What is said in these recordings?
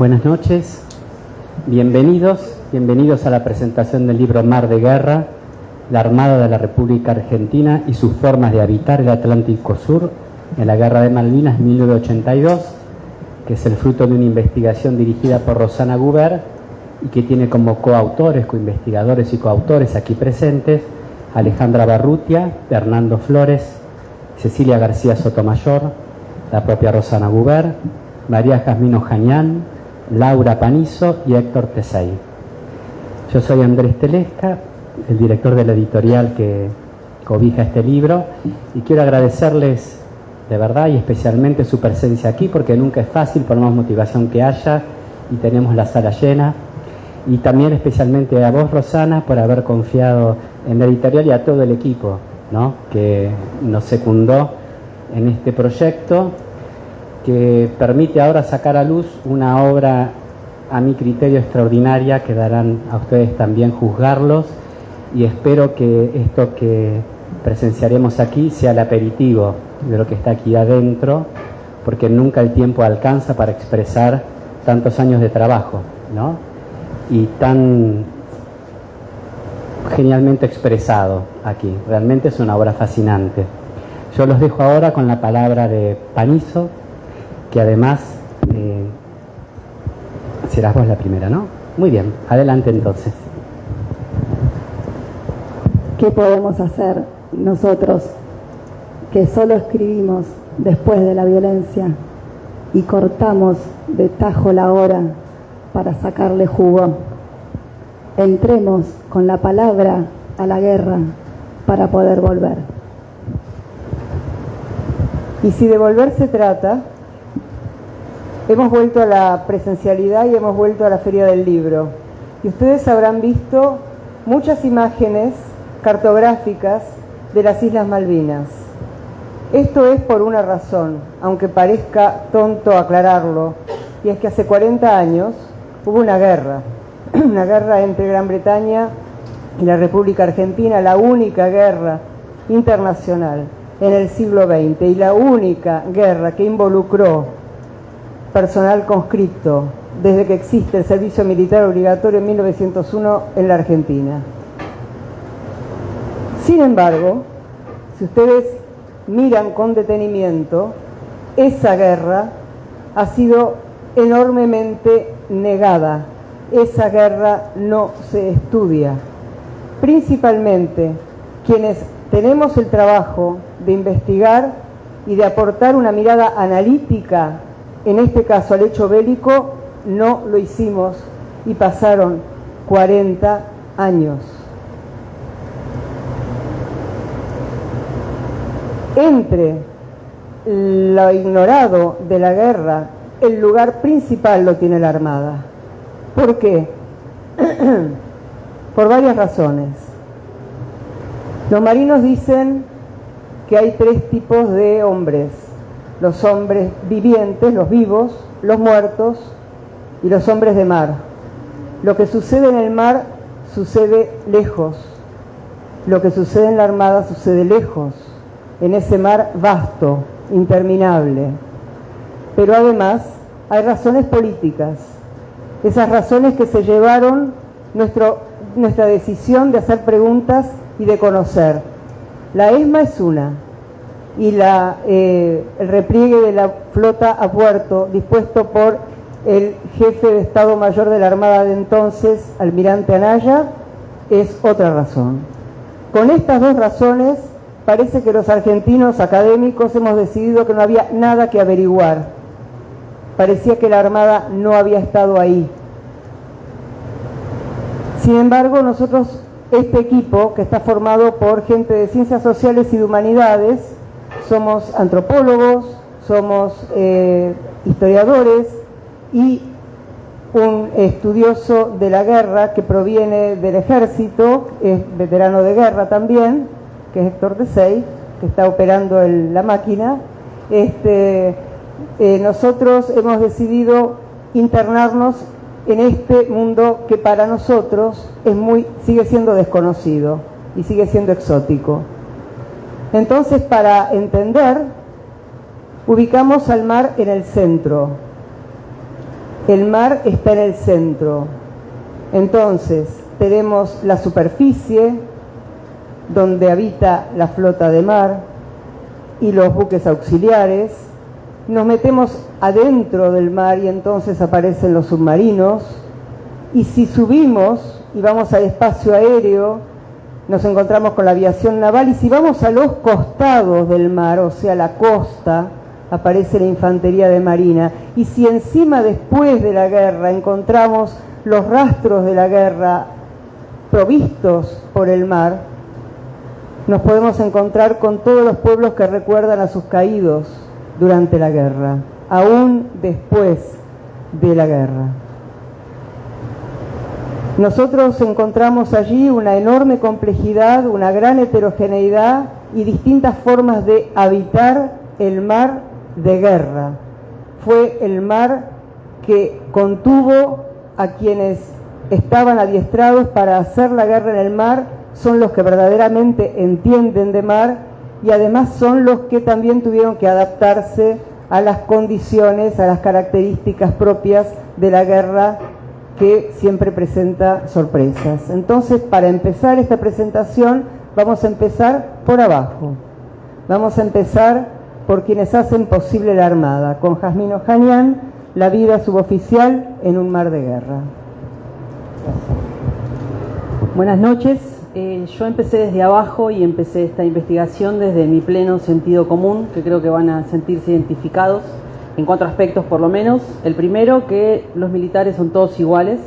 Buenas noches, bienvenidos a la presentación del libro Mar de Guerra, la Armada de la República Argentina y sus formas de habitar el Atlántico Sur en la Guerra de Malvinas 1982, que es el fruto de una investigación dirigida por Rosana Guber y que tiene como coautores, coinvestigadores y coautores aquí presentes Alejandra Barrutia, Hernando Flores, Cecilia García Sotomayor, la propia Rosana Guber, María Jazmín Ojañán, Laura Panizo y Héctor Tesey. Yo soy Andrés Telesca, el director de la editorial que cobija este libro, y quiero agradecerles de verdad y especialmente su presencia aquí, porque nunca es fácil, por más motivación que haya, y tenemos la sala llena. Y también especialmente a vos, Rosana, por haber confiado en la editorial y a todo el equipo, ¿no?, que nos secundó en este proyecto, que permite ahora sacar a luz una obra a mi criterio extraordinaria, que darán a ustedes también juzgarlos, y espero que esto que presenciaremos aquí sea el aperitivo de lo que está aquí adentro, porque nunca el tiempo alcanza para expresar tantos años de trabajo, ¿no?, y tan genialmente expresado aquí. Realmente es una obra fascinante. Yo los dejo ahora con la palabra de Panizo, que además serás vos la primera, ¿no? Muy bien, adelante entonces. ¿Qué podemos hacer nosotros que solo escribimos después de la violencia y cortamos de tajo la hora para sacarle jugo? Entremos con la palabra a la guerra para poder volver. Y si de volver se trata, hemos vuelto a la presencialidad y hemos vuelto a la Feria del Libro. Y ustedes habrán visto muchas imágenes cartográficas de las Islas Malvinas. Esto es por una razón, aunque parezca tonto aclararlo, y es que hace 40 años hubo una guerra entre Gran Bretaña y la República Argentina, la única guerra internacional en el siglo XX y la única guerra que involucró personal conscripto desde que existe el servicio militar obligatorio en 1901 en la Argentina. Sin embargo, si ustedes miran con detenimiento, esa guerra ha sido enormemente negada. Esa guerra no se estudia. Principalmente quienes tenemos el trabajo de investigar y de aportar una mirada analítica, en este caso al hecho bélico, no lo hicimos y pasaron 40 años. Entre lo ignorado de la guerra, el lugar principal lo tiene la Armada. ¿Por qué? Por varias razones. Los marinos dicen que hay 3 tipos de hombres: los hombres vivientes, los vivos, los muertos y los hombres de mar. Lo que sucede en el mar sucede lejos. Lo que sucede en la Armada sucede lejos, en ese mar vasto, interminable. Pero además hay razones políticas, esas razones que se llevaron nuestra decisión de hacer preguntas y de conocer. La ESMA es una, y el repliegue de la flota a puerto dispuesto por el jefe de Estado Mayor de la Armada de entonces, almirante Anaya, es otra razón. Con estas 2 razones parece que los argentinos académicos hemos decidido que no había nada que averiguar. Parecía que la Armada no había estado ahí. Sin embargo, nosotros, este equipo que está formado por gente de ciencias sociales y de humanidades, somos antropólogos, somos historiadores y un estudioso de la guerra que proviene del ejército, es veterano de guerra también, que es Héctor Tesey, que está operando la máquina. Nosotros hemos decidido internarnos en este mundo que para nosotros sigue siendo desconocido y sigue siendo exótico. Entonces, para entender, ubicamos al mar en el centro. el mar está en el centro. Entonces, tenemos la superficie, donde habita la flota de mar y los buques auxiliares. Nos metemos adentro del mar y entonces aparecen los submarinos. Y si subimos y vamos al espacio aéreo, nos encontramos con la aviación naval. Y si vamos a los costados del mar, o sea, la costa, aparece la infantería de marina. Y si encima, después de la guerra, encontramos los rastros de la guerra provistos por el mar, nos podemos encontrar con todos los pueblos que recuerdan a sus caídos durante la guerra, aún después de la guerra. Nosotros encontramos allí una enorme complejidad, una gran heterogeneidad y distintas formas de habitar el mar de guerra. Fue el mar que contuvo a quienes estaban adiestrados para hacer la guerra en el mar, son los que verdaderamente entienden de mar y además son los que también tuvieron que adaptarse a las condiciones, a las características propias de la guerra, que siempre presenta sorpresas. Entonces, para empezar esta presentación, vamos a empezar por abajo. Vamos a empezar por quienes hacen posible la Armada, con Jazmín Ohanian, la vida suboficial en un mar de guerra. Buenas noches. Yo empecé desde abajo y empecé esta investigación desde mi pleno sentido común, que creo que van a sentirse identificados en 4 aspectos por lo menos. El primero, que los militares son todos iguales,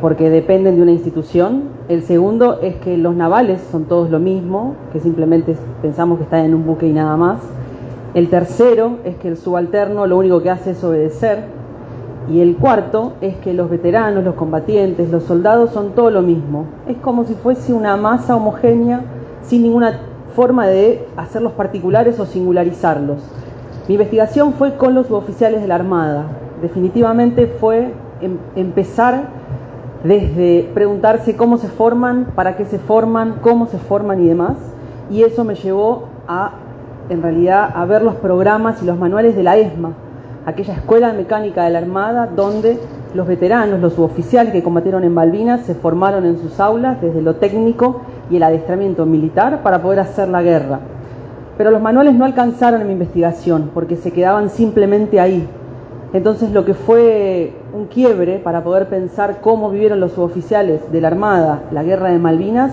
porque dependen de una institución. El segundo es que los navales son todos lo mismo, que simplemente pensamos que están en un buque y nada más. El tercero es que el subalterno lo único que hace es obedecer. Y el cuarto es que los veteranos, los combatientes, los soldados son todo lo mismo. Es como si fuese una masa homogénea sin ninguna forma de hacerlos particulares o singularizarlos. Mi investigación fue con los suboficiales de la Armada. Definitivamente fue empezar desde preguntarse cómo se forman, para qué se forman, cómo se forman y demás. Y eso me llevó en realidad, a ver los programas y los manuales de la ESMA, aquella escuela mecánica de la Armada donde los veteranos, los suboficiales que combatieron en Malvinas se formaron en sus aulas desde lo técnico y el adiestramiento militar para poder hacer la guerra. Pero los manuales no alcanzaron en mi investigación porque se quedaban simplemente ahí. Entonces lo que fue un quiebre para poder pensar cómo vivieron los suboficiales de la Armada la guerra de Malvinas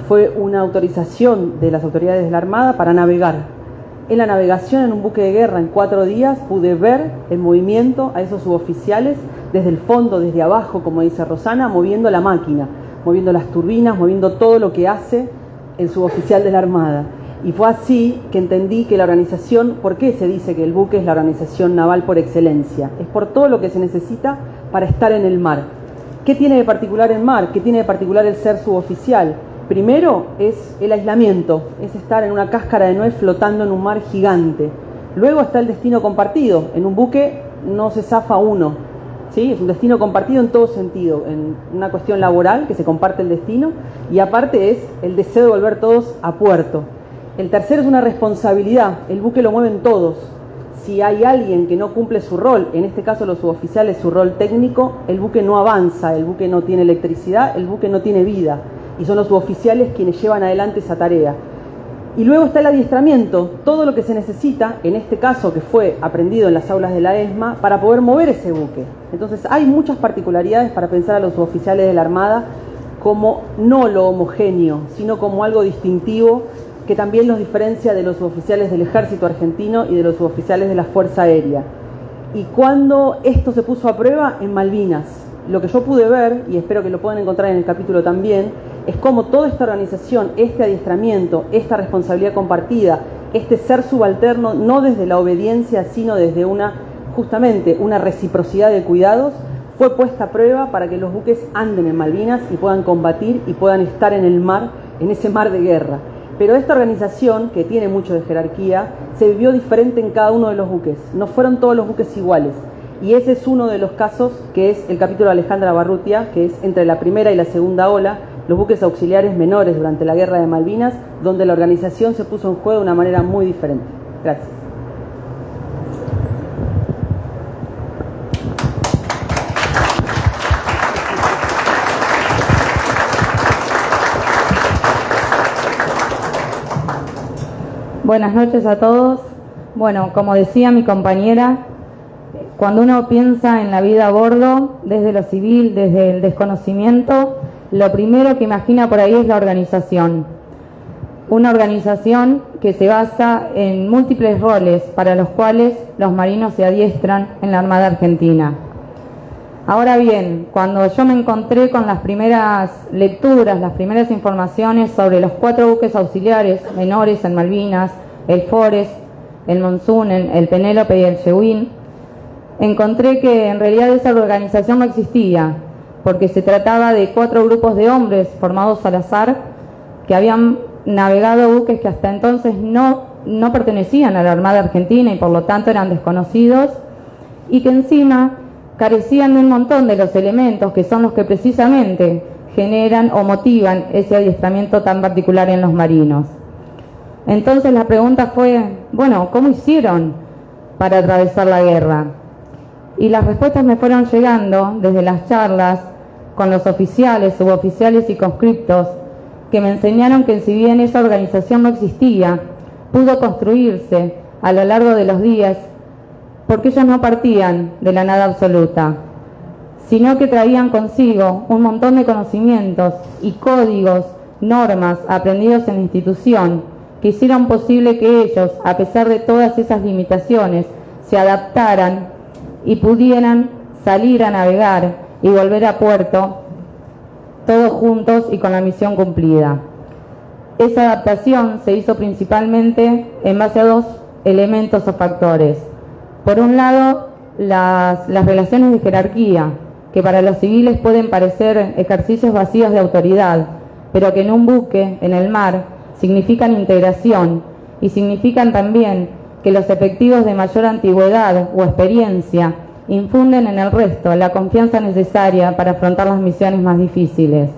fue una autorización de las autoridades de la Armada para navegar. En la navegación en un buque de guerra en 4 días pude ver en movimiento a esos suboficiales desde el fondo, desde abajo, como dice Rosana, moviendo la máquina, moviendo las turbinas, moviendo todo lo que hace el suboficial de la Armada. Y fue así que entendí que la organización, ¿por qué se dice que el buque es la organización naval por excelencia? Es por todo lo que se necesita para estar en el mar. ¿Qué tiene de particular el mar? ¿Qué tiene de particular el ser suboficial? Primero es el aislamiento, es estar en una cáscara de nuez flotando en un mar gigante. Luego está el destino compartido. En un buque no se zafa uno, ¿sí? Es un destino compartido en todo sentido, en una cuestión laboral que se comparte el destino y aparte es el deseo de volver todos a puerto. El tercero es una responsabilidad, el buque lo mueven todos. Si hay alguien que no cumple su rol, en este caso los suboficiales, su rol técnico, el buque no avanza, el buque no tiene electricidad, el buque no tiene vida. Y son los suboficiales quienes llevan adelante esa tarea. Y luego está el adiestramiento, todo lo que se necesita, en este caso que fue aprendido en las aulas de la ESMA, para poder mover ese buque. Entonces hay muchas particularidades para pensar a los suboficiales de la Armada como no lo homogéneo, sino como algo distintivo que también los diferencia de los suboficiales del Ejército Argentino y de los suboficiales de la Fuerza Aérea. Y cuando esto se puso a prueba en Malvinas, lo que yo pude ver, y espero que lo puedan encontrar en el capítulo también, es cómo toda esta organización, este adiestramiento, esta responsabilidad compartida, este ser subalterno, no desde la obediencia, sino desde justamente una reciprocidad de cuidados, fue puesta a prueba para que los buques anden en Malvinas y puedan combatir y puedan estar en el mar, en ese mar de guerra. Pero esta organización, que tiene mucho de jerarquía, se vivió diferente en cada uno de los buques. No fueron todos los buques iguales. Y ese es uno de los casos, que es el capítulo de Alejandra Barrutia, que es entre la primera y la segunda ola, los buques auxiliares menores durante la guerra de Malvinas, donde la organización se puso en juego de una manera muy diferente. Gracias. Buenas noches a todos. Bueno, como decía mi compañera, cuando uno piensa en la vida a bordo, desde lo civil, desde el desconocimiento, lo primero que imagina por ahí es la organización. Una organización que se basa en múltiples roles para los cuales los marinos se adiestran en la Armada Argentina. Ahora bien, cuando yo me encontré con las primeras lecturas, las primeras informaciones sobre los 4 buques auxiliares menores en Malvinas, el Forest, el Monzón, el Penélope y el Llewin, encontré que en realidad esa organización no existía, porque se trataba de 4 grupos de hombres formados al azar que habían navegado buques que hasta entonces no pertenecían a la Armada Argentina y por lo tanto eran desconocidos, y que encima carecían de un montón de los elementos que son los que precisamente generan o motivan ese adiestramiento tan particular en los marinos. Entonces la pregunta fue, bueno, ¿cómo hicieron para atravesar la guerra? Y las respuestas me fueron llegando desde las charlas con los oficiales, suboficiales y conscriptos, que me enseñaron que si bien esa organización no existía, pudo construirse a lo largo de los días, porque ellos no partían de la nada absoluta, sino que traían consigo un montón de conocimientos y códigos, normas aprendidos en la institución, que hicieron posible que ellos, a pesar de todas esas limitaciones, se adaptaran y pudieran salir a navegar y volver a puerto, todos juntos y con la misión cumplida. Esa adaptación se hizo principalmente en base a 2 elementos o factores. Por un lado, las relaciones de jerarquía, que para los civiles pueden parecer ejercicios vacíos de autoridad, pero que en un buque, en el mar, significan integración y significan también que los efectivos de mayor antigüedad o experiencia infunden en el resto la confianza necesaria para afrontar las misiones más difíciles.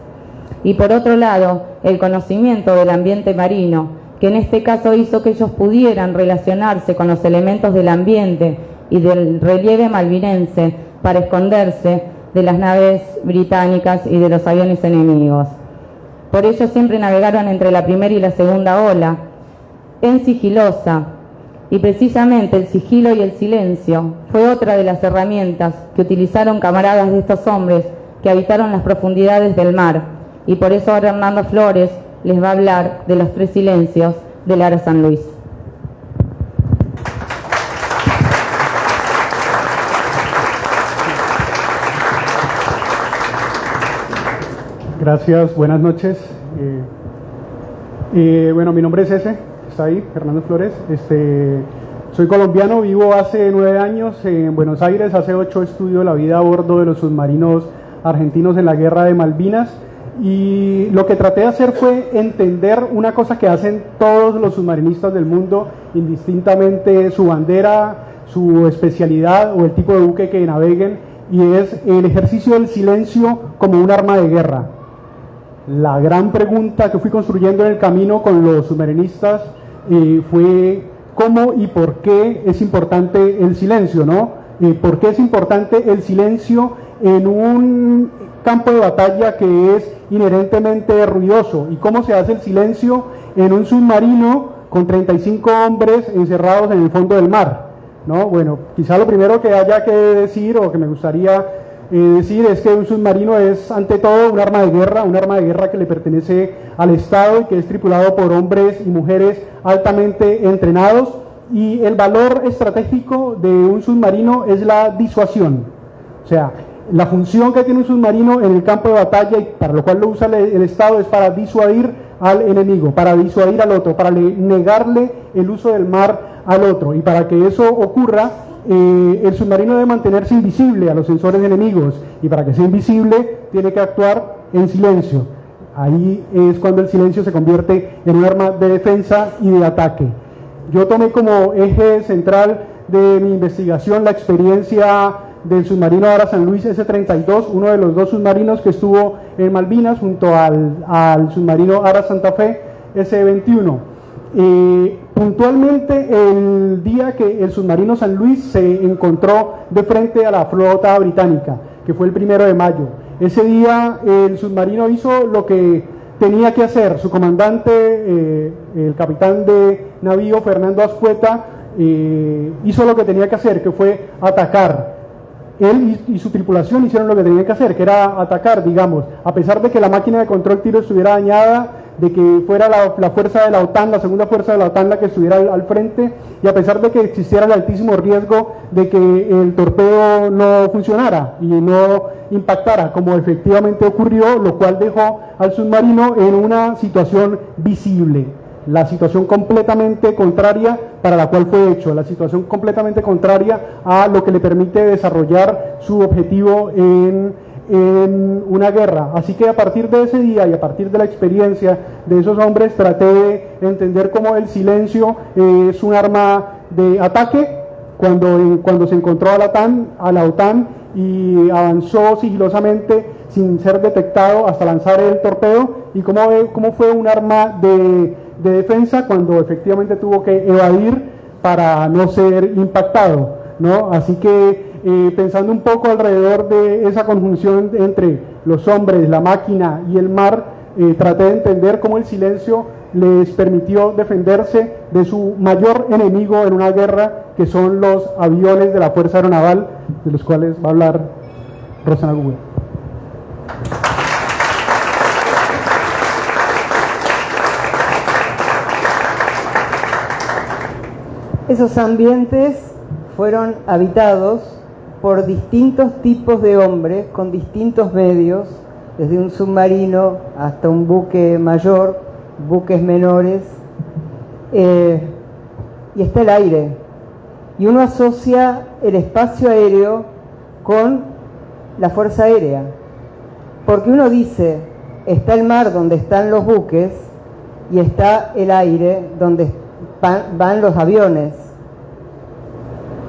Y por otro lado, el conocimiento del ambiente marino, que en este caso hizo que ellos pudieran relacionarse con los elementos del ambiente y del relieve malvinense para esconderse de las naves británicas y de los aviones enemigos. Por ello siempre navegaron entre la primera y la segunda ola, en sigilosa, y precisamente el sigilo y el silencio fue otra de las herramientas que utilizaron camaradas de estos hombres que habitaron las profundidades del mar, y por eso ahora Hernando Flores les va a hablar de los 3 silencios del Ara San Luis. Gracias, buenas noches. Bueno, mi nombre es está ahí, Fernando Flores. Soy colombiano, vivo hace 9 años en Buenos Aires, hace 8 estudio la vida a bordo de los submarinos argentinos en la guerra de Malvinas. Y lo que traté de hacer fue entender una cosa que hacen todos los submarinistas del mundo, indistintamente su bandera, su especialidad o el tipo de buque que naveguen, y es el ejercicio del silencio como un arma de guerra. La gran pregunta que fui construyendo en el camino con los submarinistas fue cómo y por qué es importante el silencio, ¿no? ¿Por qué es importante el silencio en un campo de batalla que es inherentemente ruidoso? ¿Y cómo se hace el silencio en un submarino con 35 hombres encerrados en el fondo del mar? ¿No? Bueno, quizá lo primero que haya que decir o que me gustaría decir es que un submarino es ante todo un arma de guerra que le pertenece al Estado y que es tripulado por hombres y mujeres altamente entrenados, y el valor estratégico de un submarino es la disuasión. O sea, la función que tiene un submarino en el campo de batalla y para lo cual lo usa el Estado es para disuadir al enemigo, para disuadir al otro, para negarle el uso del mar al otro, y para que eso ocurra el submarino debe mantenerse invisible a los sensores enemigos, y para que sea invisible tiene que actuar en silencio. Ahí es cuando el silencio se convierte en un arma de defensa y de ataque. Yo tomé como eje central de mi investigación la experiencia del submarino Ara San Luis S-32, uno de los 2 submarinos que estuvo en Malvinas junto al submarino Ara Santa Fe S-21. Puntualmente el día que el submarino San Luis se encontró de frente a la flota británica, que fue el 1 de mayo. Ese día el submarino hizo lo que tenía que hacer. Su comandante, el capitán de navío, Fernando Azcueta, hizo lo que tenía que hacer, que fue atacar. Él y su tripulación hicieron lo que tenían que hacer, que era atacar, digamos, a pesar de que la máquina de control tiro estuviera dañada, de que fuera la fuerza de la OTAN, la segunda fuerza de la OTAN la que estuviera al frente, y a pesar de que existiera el altísimo riesgo de que el torpedo no funcionara y no impactara, como efectivamente ocurrió, lo cual dejó al submarino en una situación visible. La situación completamente contraria para la cual fue hecho, la situación completamente contraria a lo que le permite desarrollar su objetivo en una guerra. Así que a partir de ese día y a partir de la experiencia de esos hombres traté de entender cómo el silencio es un arma de ataque cuando se encontró a la OTAN y avanzó sigilosamente sin ser detectado hasta lanzar el torpedo, y cómo fue un arma de defensa cuando efectivamente tuvo que evadir para no ser impactado, ¿no? Así que pensando un poco alrededor de esa conjunción entre los hombres, la máquina y el mar, traté de entender cómo el silencio les permitió defenderse de su mayor enemigo en una guerra, que son los aviones de la Fuerza Aeronaval, de los cuales va a hablar Rosana Google. Esos ambientes fueron habitados por distintos tipos de hombres con distintos medios, desde un submarino hasta un buque mayor, buques menores, y está el aire. Y uno asocia el espacio aéreo con la fuerza aérea, porque uno dice, está el mar donde están los buques y está el aire donde van los aviones.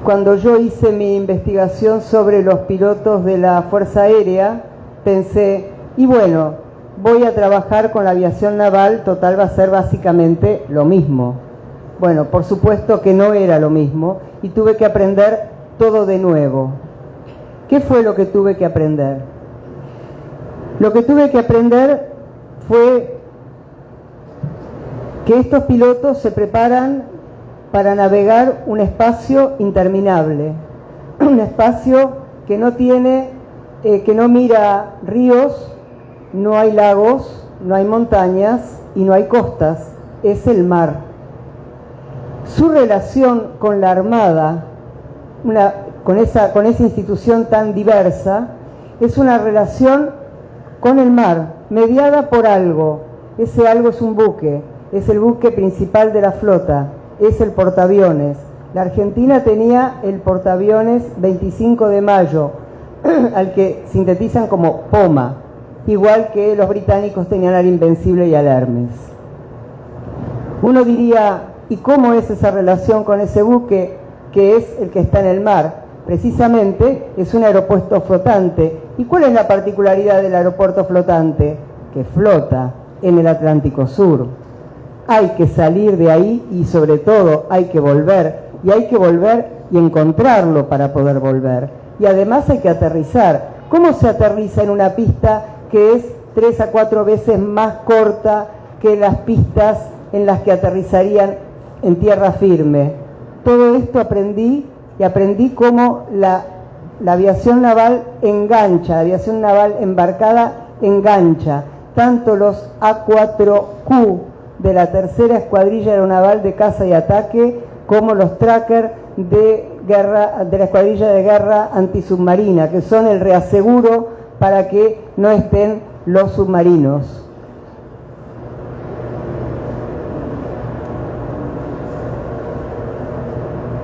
Cuando yo hice mi investigación sobre los pilotos de la Fuerza Aérea, pensé, y bueno, voy a trabajar con la aviación naval, total va a ser básicamente lo mismo. Bueno, por supuesto que no era lo mismo y tuve que aprender todo de nuevo. ¿Qué fue lo que tuve que aprender? Lo que tuve que aprender fue que estos pilotos se preparan para navegar un espacio interminable, un espacio que no tiene, que no mira ríos, no hay lagos, no hay montañas y no hay costas, es el mar. Su relación con la Armada, con esa institución tan diversa, es una relación con el mar, mediada por algo. Ese algo es un buque, es el buque principal de la flota, es el portaaviones. La Argentina tenía el portaaviones 25 de mayo, al que sintetizan como POMA, igual que los británicos tenían al Invencible y al Hermes. Uno diría, ¿y cómo es esa relación con ese buque que es el que está en el mar? Precisamente es un aeropuerto flotante. ¿Y cuál es la particularidad del aeropuerto flotante? Que flota en el Atlántico Sur. Hay que salir de ahí y sobre todo hay que volver. Y hay que volver y encontrarlo para poder volver. Y además hay que aterrizar. ¿Cómo se aterriza en una pista que es 3 a 4 veces más corta que las pistas en las que aterrizarían en tierra firme? Todo esto aprendí, y aprendí cómo la aviación naval engancha, la aviación naval embarcada engancha, tanto los A4Q de la tercera escuadrilla aeronaval de caza y ataque, como los trackers de la escuadrilla de guerra antisubmarina, que son el reaseguro para que no estén los submarinos.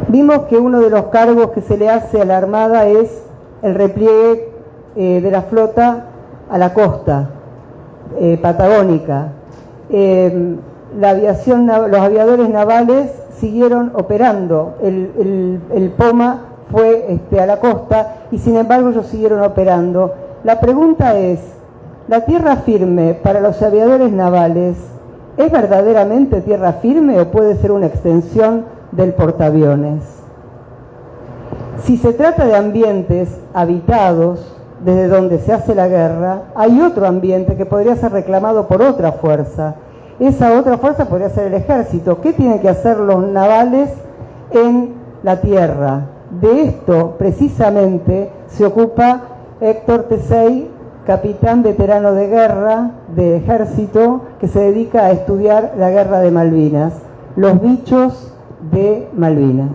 Vimos que uno de los cargos que se le hace a la Armada es el repliegue de la flota a la costa patagónica. Los aviadores navales siguieron operando, el POMA fue a la costa y sin embargo ellos siguieron operando. La pregunta es, ¿la tierra firme para los aviadores navales es verdaderamente tierra firme o puede ser una extensión del portaaviones? Si se trata de ambientes habitados desde donde se hace la guerra, hay otro ambiente que podría ser reclamado por otra fuerza. esa otra fuerza podría ser el ejército. ¿Qué tienen que hacer los navales en la tierra? De esto precisamente se ocupa Héctor Tesey, capitán veterano de guerra de ejército, que se dedica a estudiar la guerra de Malvinas, los bichos de Malvinas.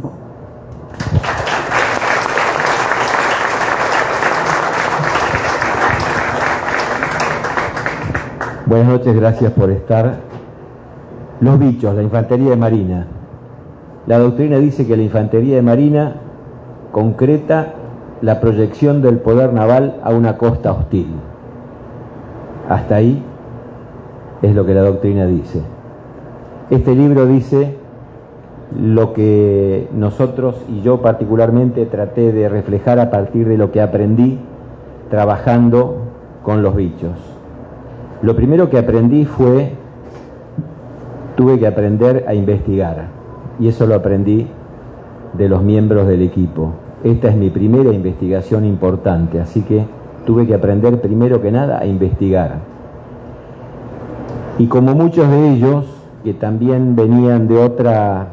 Buenas noches, gracias por estar. Los bichos, la infantería de marina. La doctrina dice que la infantería de marina concreta la proyección del poder naval a una costa hostil. Hasta ahí es lo que la doctrina dice. Este libro dice lo que nosotros y yo particularmente traté de reflejar a partir de lo que aprendí trabajando con los bichos. Lo primero que aprendí tuve que aprender a investigar, y eso lo aprendí de los miembros del equipo. Esta es mi primera investigación importante, así que tuve que aprender primero que nada a investigar. Y como muchos de ellos, que también venían de otra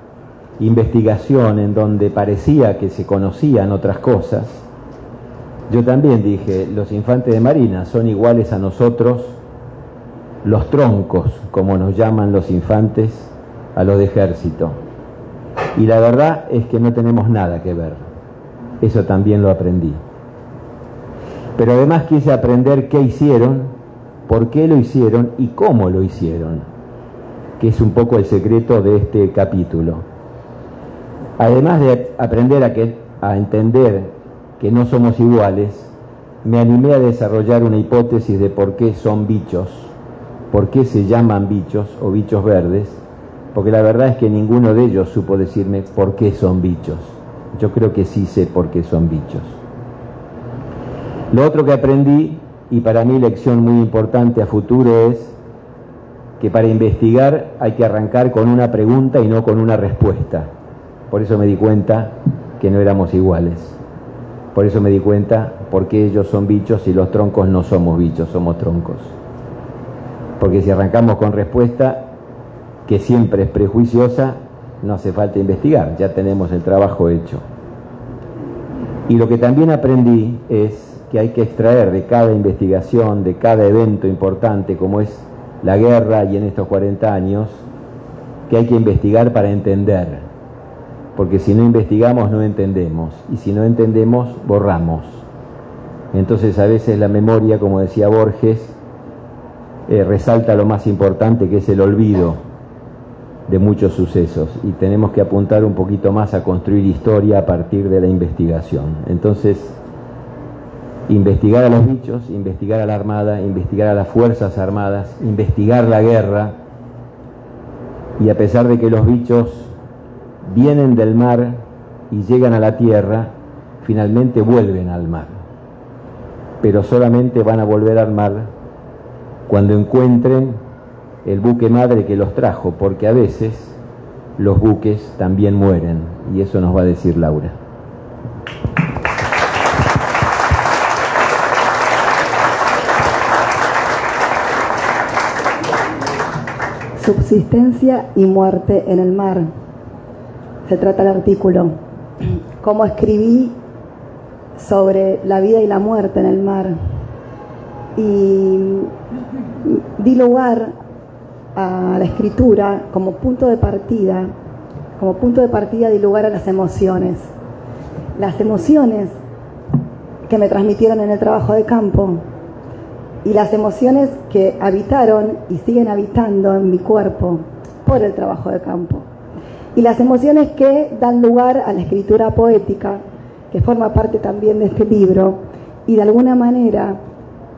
investigación en donde parecía que se conocían otras cosas, yo también dije, los infantes de marina son iguales a nosotros, los troncos, como nos llaman los infantes, a los de ejército. Y la verdad es que no tenemos nada que ver. Eso también lo aprendí. Pero además quise aprender qué hicieron, por qué lo hicieron y cómo lo hicieron, que es un poco el secreto de este capítulo. Además de aprender a entender que no somos iguales, me animé a desarrollar una hipótesis de por qué son bichos, por qué se llaman bichos o bichos verdes, porque la verdad es que ninguno de ellos supo decirme por qué son bichos. Yo creo que sí sé por qué son bichos. Lo otro que aprendí, y para mí lección muy importante a futuro, es que para investigar hay que arrancar con una pregunta y no con una respuesta. Por eso me di cuenta que no éramos iguales. Por eso me di cuenta por qué ellos son bichos y los troncos no somos bichos, somos troncos. Porque si arrancamos con respuesta, que siempre es prejuiciosa, no hace falta investigar, ya tenemos el trabajo hecho. Y lo que también aprendí es que hay que extraer de cada investigación, de cada evento importante como es la guerra y en estos 40 años, que hay que investigar para entender, porque si no investigamos no entendemos, y si no entendemos borramos. Entonces a veces la memoria, como decía Borges, resalta lo más importante, que es el olvido de muchos sucesos, y tenemos que apuntar un poquito más a construir historia a partir de la investigación. Entonces, investigar a los bichos, investigar a la Armada, investigar a las Fuerzas Armadas, investigar la guerra, y a pesar de que los bichos vienen del mar y llegan a la tierra, finalmente vuelven al mar, pero solamente van a volver al mar cuando encuentren el buque madre que los trajo, porque a veces los buques también mueren, y eso nos va a decir Laura. Subsistencia y muerte en el mar. Se trata el artículo. Cómo escribí sobre la vida y la muerte en el mar. Y di lugar a la escritura como punto de partida. Como punto de partida di lugar a las emociones. Las emociones que me transmitieron en el trabajo de campo. Y las emociones que habitaron y siguen habitando en mi cuerpo por el trabajo de campo. Y las emociones que dan lugar a la escritura poética, que forma parte también de este libro. Y de alguna manera,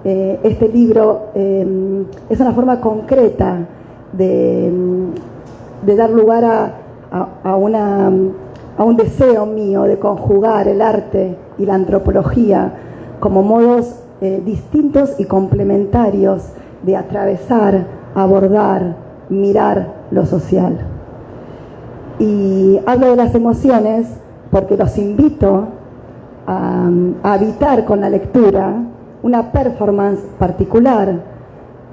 este libro es una forma concreta de dar lugar a un deseo mío de conjugar el arte y la antropología como modos distintos y complementarios de atravesar, abordar, mirar lo social. Y hablo de las emociones porque los invito a habitar con la lectura una performance particular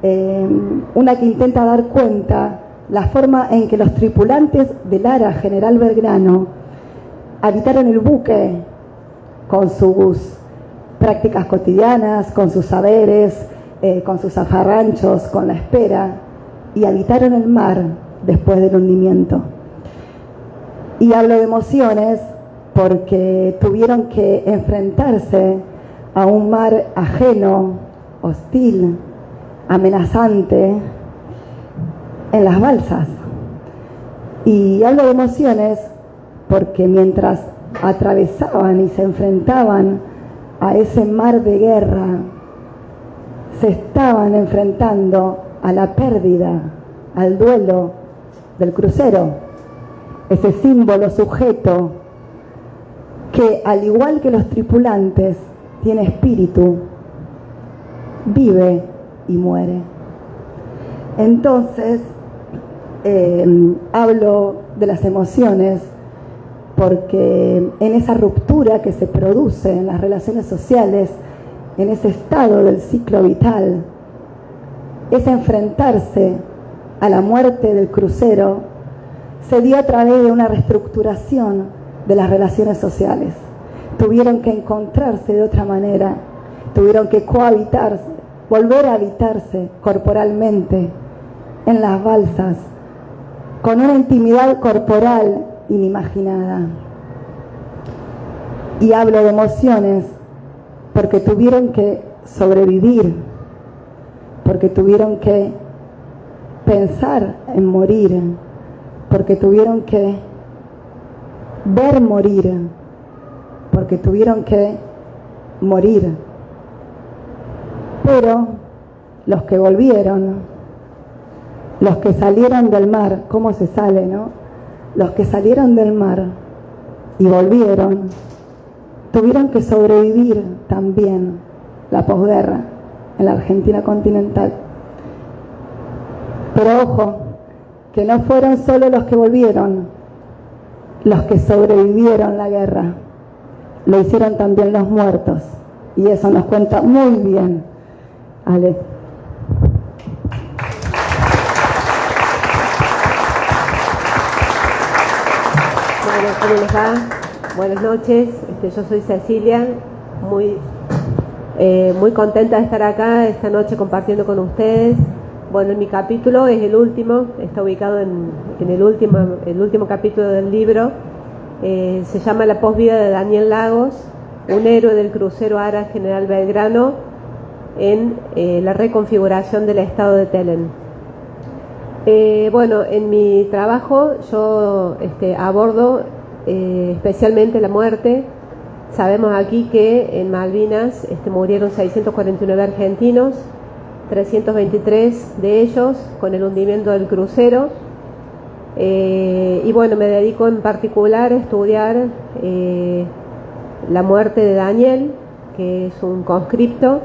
una que intenta dar cuenta la forma en que los tripulantes del ARA General Belgrano habitaron el buque con sus prácticas cotidianas, con sus saberes, con sus zafarranchos, con la espera, y habitaron el mar después del hundimiento. Y hablo de emociones porque tuvieron que enfrentarse a un mar ajeno, hostil, amenazante, en las balsas. Y hablo de emociones porque mientras atravesaban y se enfrentaban a ese mar de guerra, se estaban enfrentando a la pérdida, al duelo del crucero, ese símbolo sujeto que, al igual que los tripulantes, tiene espíritu, vive y muere. Entonces, hablo de las emociones porque en esa ruptura que se produce en las relaciones sociales, en ese estado del ciclo vital, es enfrentarse a la muerte del crucero, se dio a través de una reestructuración de las relaciones sociales. Tuvieron que encontrarse de otra manera, tuvieron que cohabitarse, volver a habitarse corporalmente en las balsas, con una intimidad corporal inimaginada. Y hablo de emociones porque tuvieron que sobrevivir, porque tuvieron que pensar en morir, porque tuvieron que ver morir, porque tuvieron que morir. Pero los que volvieron, los que salieron del mar, ¿cómo se sale, no? Los que salieron del mar y volvieron, tuvieron que sobrevivir también la posguerra en la Argentina continental. Pero ojo, que no fueron solo los que volvieron los que sobrevivieron la guerra, lo hicieron también los muertos, y eso nos cuenta muy bien Ale. Bueno, ¿cómo les va? Buenas noches, yo soy Cecilia, muy contenta de estar acá esta noche compartiendo con ustedes. Bueno, mi capítulo es el último, está ubicado en el último capítulo del libro. Se llama La posvida de Daniel Lagos, un héroe del crucero ARA General Belgrano en la reconfiguración del estado de Telén. Bueno, en mi trabajo yo abordo especialmente la muerte. Sabemos aquí que en Malvinas murieron 649 argentinos, 323 de ellos con el hundimiento del crucero. Y bueno, me dedico en particular a estudiar la muerte de Daniel, que es un conscripto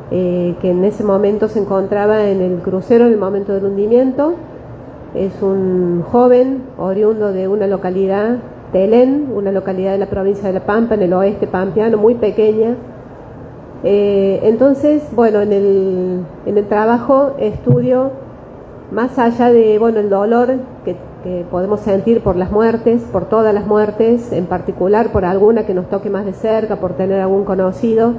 que en ese momento se encontraba en el crucero en el momento del hundimiento. Es un joven oriundo de una localidad, Telén, una localidad de la provincia de La Pampa, en el oeste pampeano, muy pequeña. Entonces, bueno, en el trabajo estudio, más allá de el dolor que podemos sentir por las muertes, por todas las muertes, en particular por alguna que nos toque más de cerca, por tener algún conocido,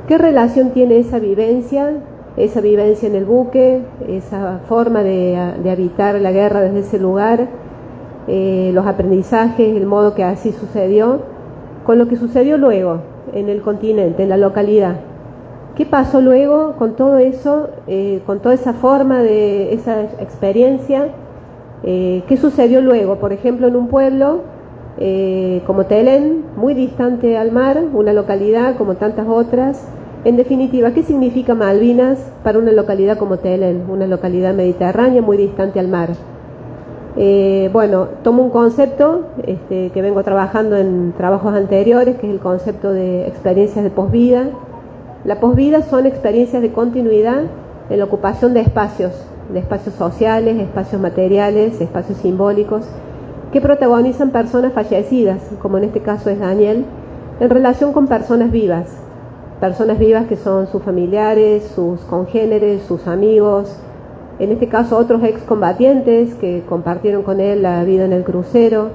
¿qué relación tiene esa vivencia en el buque, esa forma de habitar la guerra desde ese lugar, los aprendizajes, el modo que así sucedió, con lo que sucedió luego en el continente, en la localidad? ¿Qué pasó luego con todo eso, con toda esa forma de esa experiencia? ¿Qué sucedió luego? Por ejemplo, en un pueblo como Telén, muy distante al mar, una localidad como tantas otras. En definitiva, ¿qué significa Malvinas para una localidad como Telén, una localidad mediterránea muy distante al mar? Bueno, tomo un concepto que vengo trabajando en trabajos anteriores, que es el concepto de experiencias de posvida. La posvida son experiencias de continuidad en la ocupación de espacios sociales, espacios materiales, espacios simbólicos, que protagonizan personas fallecidas, como en este caso es Daniel, en relación con personas vivas. personas vivas que son sus familiares, sus congéneres, sus amigos, en este caso otros excombatientes que compartieron con él la vida en el crucero,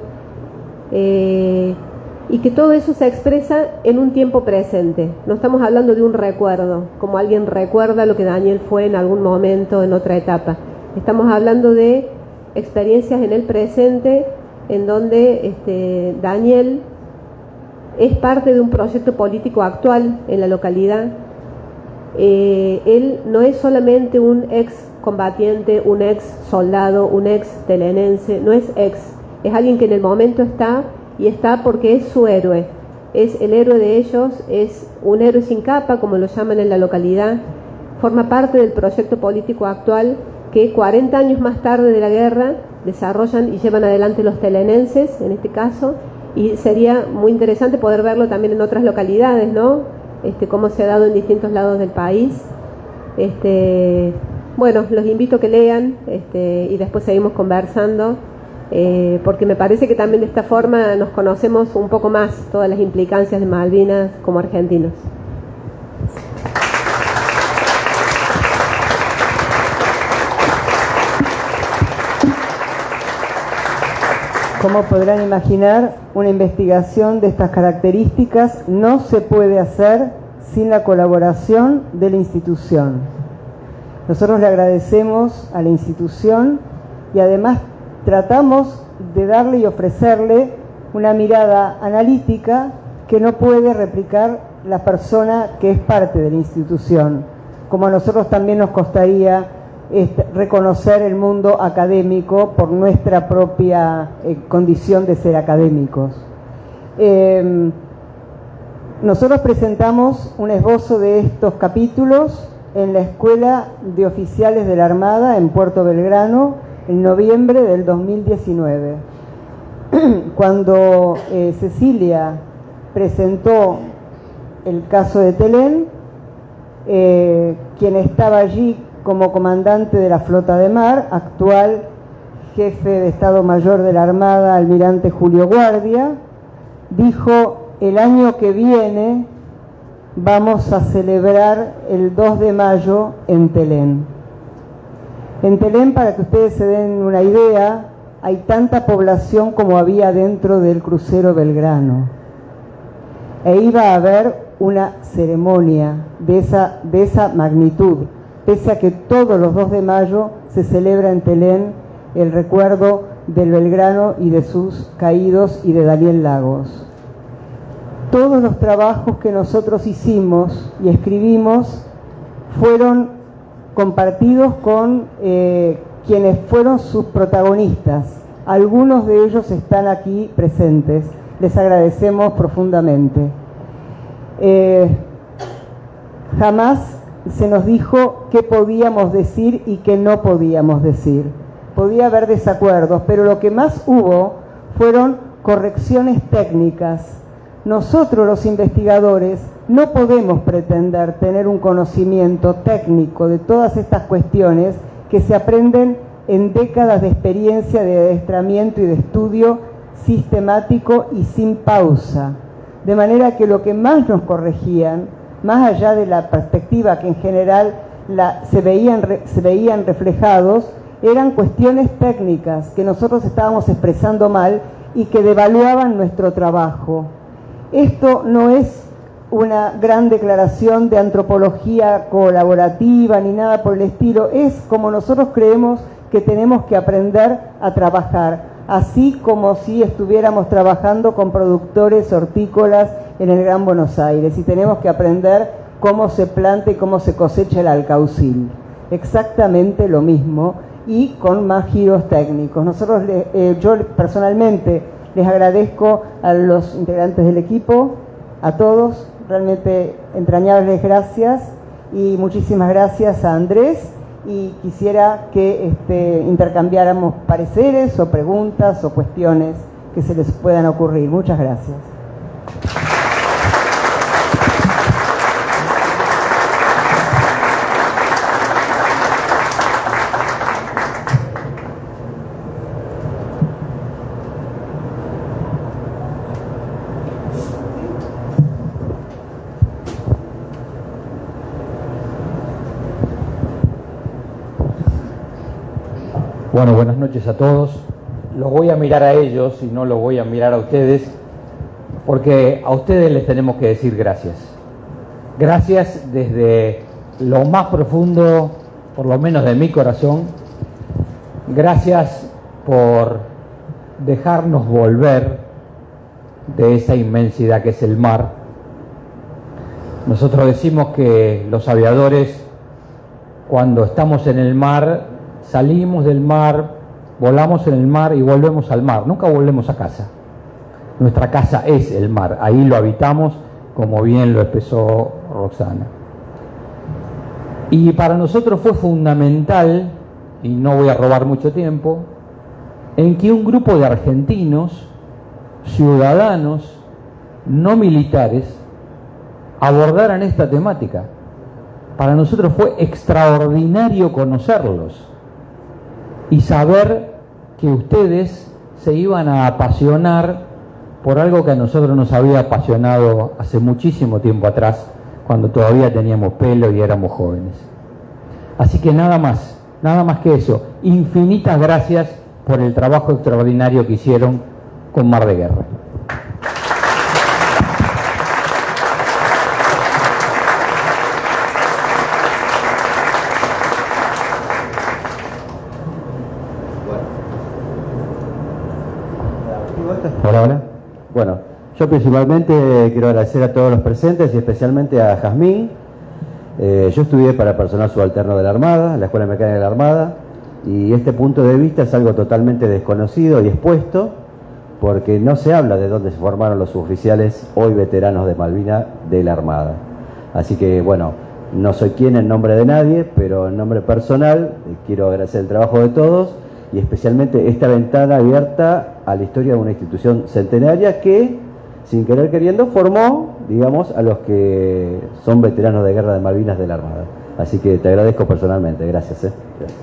y que todo eso se expresa en un tiempo presente. No estamos hablando de un recuerdo, como alguien recuerda lo que Daniel fue en algún momento, en otra etapa. Estamos hablando de experiencias en el presente, en donde Daniel es parte de un proyecto político actual en la localidad. Él no es solamente un ex combatiente, un ex soldado, un ex telenense, no es ex, es alguien que en el momento está, y está porque es su héroe, es el héroe de ellos, es un héroe sin capa, como lo llaman en la localidad, forma parte del proyecto político actual que 40 años más tarde de la guerra desarrollan y llevan adelante los telenenses, en este caso, y sería muy interesante poder verlo también en otras localidades, ¿no? Cómo se ha dado en distintos lados del país. Bueno, los invito a que lean y después seguimos conversando, porque me parece que también de esta forma nos conocemos un poco más todas las implicancias de Malvinas como argentinos. Como podrán imaginar, una investigación de estas características no se puede hacer sin la colaboración de la institución. Nosotros le agradecemos a la institución y además tratamos de darle y ofrecerle una mirada analítica que no puede replicar la persona que es parte de la institución, como a nosotros también nos costaría reconocer el mundo académico por nuestra propia condición de ser académicos. Nosotros presentamos un esbozo de estos capítulos en la Escuela de Oficiales de la Armada en Puerto Belgrano en noviembre del 2019. Cuando Cecilia presentó el caso de Telén, quien estaba allí como comandante de la Flota de Mar, actual jefe de Estado Mayor de la Armada, almirante Julio Guardia, dijo: el año que viene vamos a celebrar el 2 de mayo en Telén. En Telén, para que ustedes se den una idea, hay tanta población como había dentro del crucero Belgrano. E iba a haber una ceremonia de esa magnitud, pese a que todos los 2 de mayo se celebra en Telén el recuerdo del Belgrano y de sus caídos y de Daniel Lagos. Todos los trabajos que nosotros hicimos y escribimos fueron compartidos con quienes fueron sus protagonistas. Algunos de ellos están aquí presentes. Les agradecemos profundamente. Jamás se nos dijo qué podíamos decir y qué no podíamos decir. Podía haber desacuerdos, pero lo que más hubo fueron correcciones técnicas. Nosotros, los investigadores, no podemos pretender tener un conocimiento técnico de todas estas cuestiones que se aprenden en décadas de experiencia de adiestramiento y de estudio sistemático y sin pausa. De manera que lo que más nos corregían, más allá de la perspectiva que en general se veían reflejados, eran cuestiones técnicas que nosotros estábamos expresando mal y que devaluaban nuestro trabajo. Esto no es una gran declaración de antropología colaborativa ni nada por el estilo, es como nosotros creemos que tenemos que aprender a trabajar, así como si estuviéramos trabajando con productores hortícolas en el Gran Buenos Aires y tenemos que aprender cómo se planta y cómo se cosecha el alcaucil. Exactamente lo mismo y con más giros técnicos. Yo personalmente les agradezco a los integrantes del equipo, a todos, realmente entrañables gracias y muchísimas gracias a Andrés, y quisiera que intercambiáramos pareceres o preguntas o cuestiones que se les puedan ocurrir. Muchas gracias. Bueno, buenas noches a todos. Los voy a mirar a ellos y no los voy a mirar a ustedes, porque a ustedes les tenemos que decir gracias. Gracias desde lo más profundo, por lo menos de mi corazón. Gracias por dejarnos volver de esa inmensidad que es el mar. Nosotros decimos que los aviadores, cuando estamos en el mar, salimos del mar, volamos en el mar y volvemos al mar. Nunca volvemos a casa. Nuestra casa es el mar. Ahí lo habitamos, como bien lo expresó Roxana. Y para nosotros fue fundamental, y no voy a robar mucho tiempo, en que un grupo de argentinos, ciudadanos, no militares, abordaran esta temática. Para nosotros fue extraordinario conocerlos y saber que ustedes se iban a apasionar por algo que a nosotros nos había apasionado hace muchísimo tiempo atrás, cuando todavía teníamos pelo y éramos jóvenes. Así que nada más que eso. Infinitas gracias por el trabajo extraordinario que hicieron con Mar de Guerra. Hola. Bueno, yo principalmente quiero agradecer a todos los presentes y especialmente a Jazmín. Yo estudié para personal subalterno de la Armada, en la Escuela Mecánica de la Armada, y este punto de vista es algo totalmente desconocido y expuesto, porque no se habla de dónde se formaron los suboficiales hoy veteranos de Malvinas de la Armada. Así que, bueno, no soy quien en nombre de nadie, pero en nombre personal quiero agradecer el trabajo de todos y especialmente esta ventana abierta a la historia de una institución centenaria que, sin querer queriendo, formó, digamos, a los que son veteranos de guerra de Malvinas de la Armada. Así que te agradezco personalmente. Gracias. Gracias.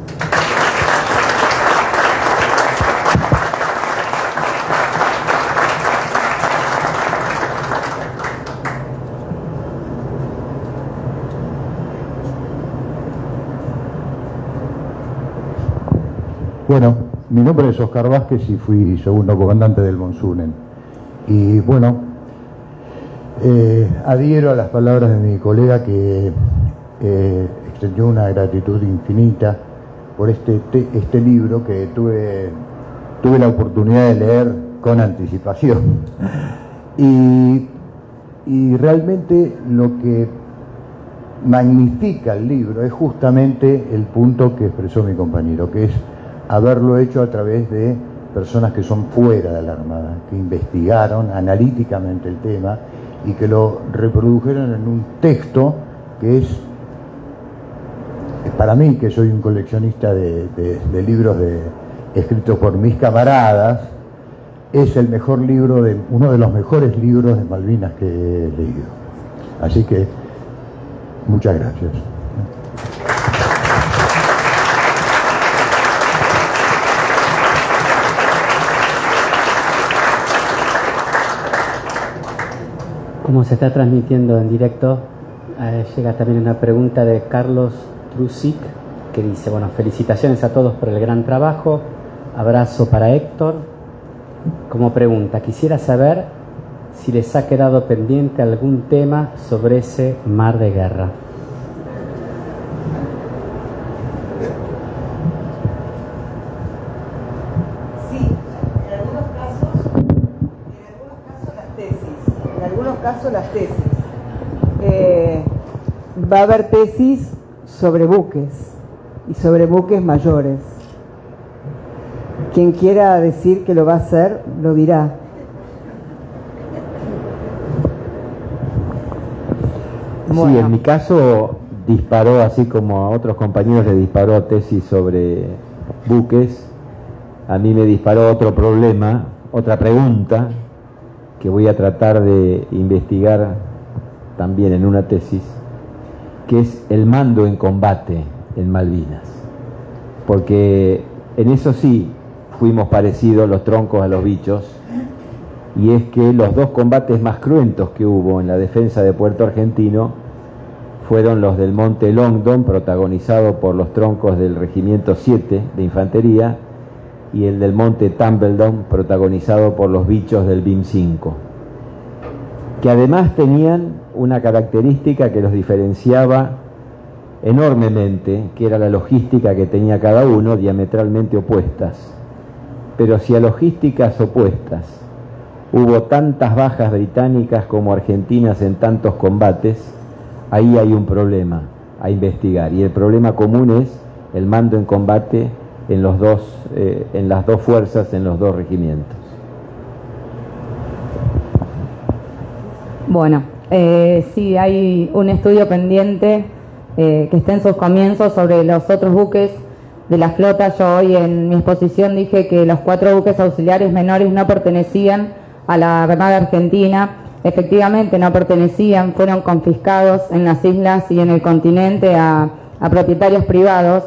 Bueno, mi nombre es Oscar Vázquez y fui segundo comandante del Monsunen. Y bueno, adhiero a las palabras de mi colega que extendió una gratitud infinita por este libro que tuve la oportunidad de leer con anticipación. Y realmente lo que magnifica el libro es justamente el punto que expresó mi compañero, que es haberlo hecho a través de personas que son fuera de la Armada, que investigaron analíticamente el tema y que lo reprodujeron en un texto que es para mí, que soy un coleccionista de libros escritos por mis camaradas, es el mejor libro, uno de los mejores libros de Malvinas que he leído. Así que, muchas gracias. Como se está transmitiendo en directo, llega también una pregunta de Carlos Trusic, que dice, bueno, felicitaciones a todos por el gran trabajo, abrazo para Héctor. Como pregunta, quisiera saber si les ha quedado pendiente algún tema sobre ese Mar de Guerra. Sí, en algunos casos las tesis. Va a haber tesis sobre buques y sobre buques mayores. Quien quiera decir que lo va a hacer, lo dirá. Bueno. Sí, en mi caso disparó, así como a otros compañeros le disparó tesis sobre buques, a mí me disparó otro problema, otra pregunta que voy a tratar de investigar también en una tesis, que es el mando en combate en Malvinas, porque en eso sí fuimos parecidos los troncos a los bichos, y es que los dos combates más cruentos que hubo en la defensa de Puerto Argentino fueron los del Monte Longdon, protagonizado por los troncos del Regimiento 7 de Infantería, y el del Monte Tumbledon, protagonizado por los bichos del BIM 5, que además tenían una característica que los diferenciaba enormemente, que era la logística que tenía cada uno, diametralmente opuestas. Pero si a logísticas opuestas hubo tantas bajas británicas como argentinas en tantos combates, ahí hay un problema a investigar, y el problema común es el mando en combate en las dos fuerzas, en los dos regimientos. Bueno, sí, hay un estudio pendiente que está en sus comienzos sobre los otros buques de la flota. Yo hoy en mi exposición dije que los 4 buques auxiliares menores no pertenecían a la Armada Argentina. Efectivamente no pertenecían, fueron confiscados en las islas y en el continente a propietarios privados.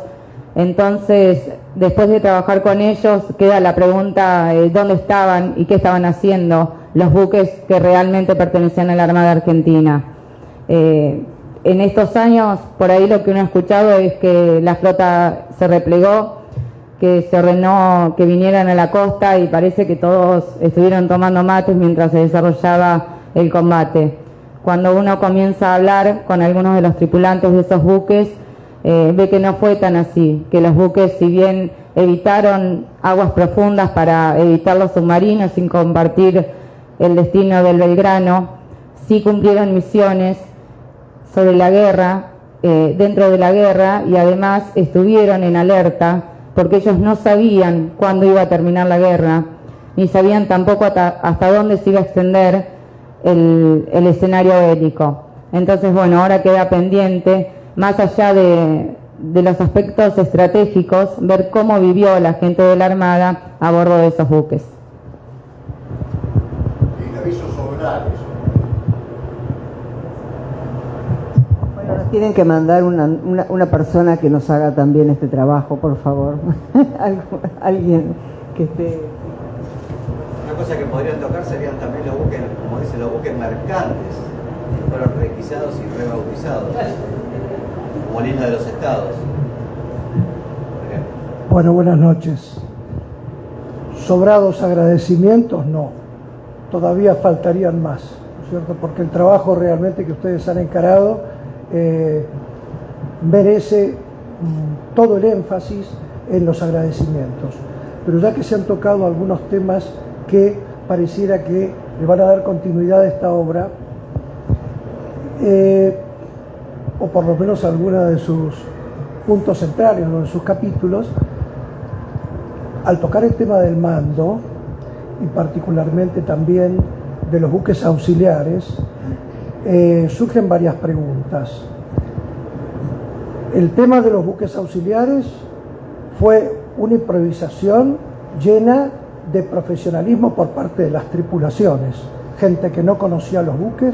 Entonces, después de trabajar con ellos, queda la pregunta dónde estaban y qué estaban haciendo los buques que realmente pertenecían a la Armada Argentina. En estos años, por ahí lo que uno ha escuchado es que la flota se replegó, que se ordenó que vinieran a la costa, y parece que todos estuvieron tomando mates mientras se desarrollaba el combate. Cuando uno comienza a hablar con algunos de los tripulantes de esos buques, ve que no fue tan así, que los buques, si bien evitaron aguas profundas para evitar los submarinos sin compartir el destino del Belgrano, sí cumplieron misiones sobre la guerra, dentro de la guerra, y además estuvieron en alerta porque ellos no sabían cuándo iba a terminar la guerra, ni sabían tampoco hasta dónde se iba a extender el escenario bélico. Entonces, bueno, ahora queda pendiente, más allá de los aspectos estratégicos, ver cómo vivió la gente de la Armada a bordo de esos buques. El aviso solar, eso. Bueno, nos tienen que mandar una persona que nos haga también este trabajo, por favor. Alguien que esté... Una cosa que podrían tocar serían también los buques, como dicen, los buques mercantes, que fueron requisados y rebautizados, como Línea de los Estados. Bueno, buenas noches. Sobrados agradecimientos, no. Todavía faltarían más, ¿no es cierto? Porque el trabajo realmente que ustedes han encarado merece todo el énfasis en los agradecimientos. Pero ya que se han tocado algunos temas que pareciera que le van a dar continuidad a esta obra, o por lo menos alguna de sus puntos centrales o de sus capítulos, al tocar el tema del mando, y particularmente también de los buques auxiliares, surgen varias preguntas. El tema de los buques auxiliares fue una improvisación llena de profesionalismo por parte de las tripulaciones. Gente que no conocía los buques,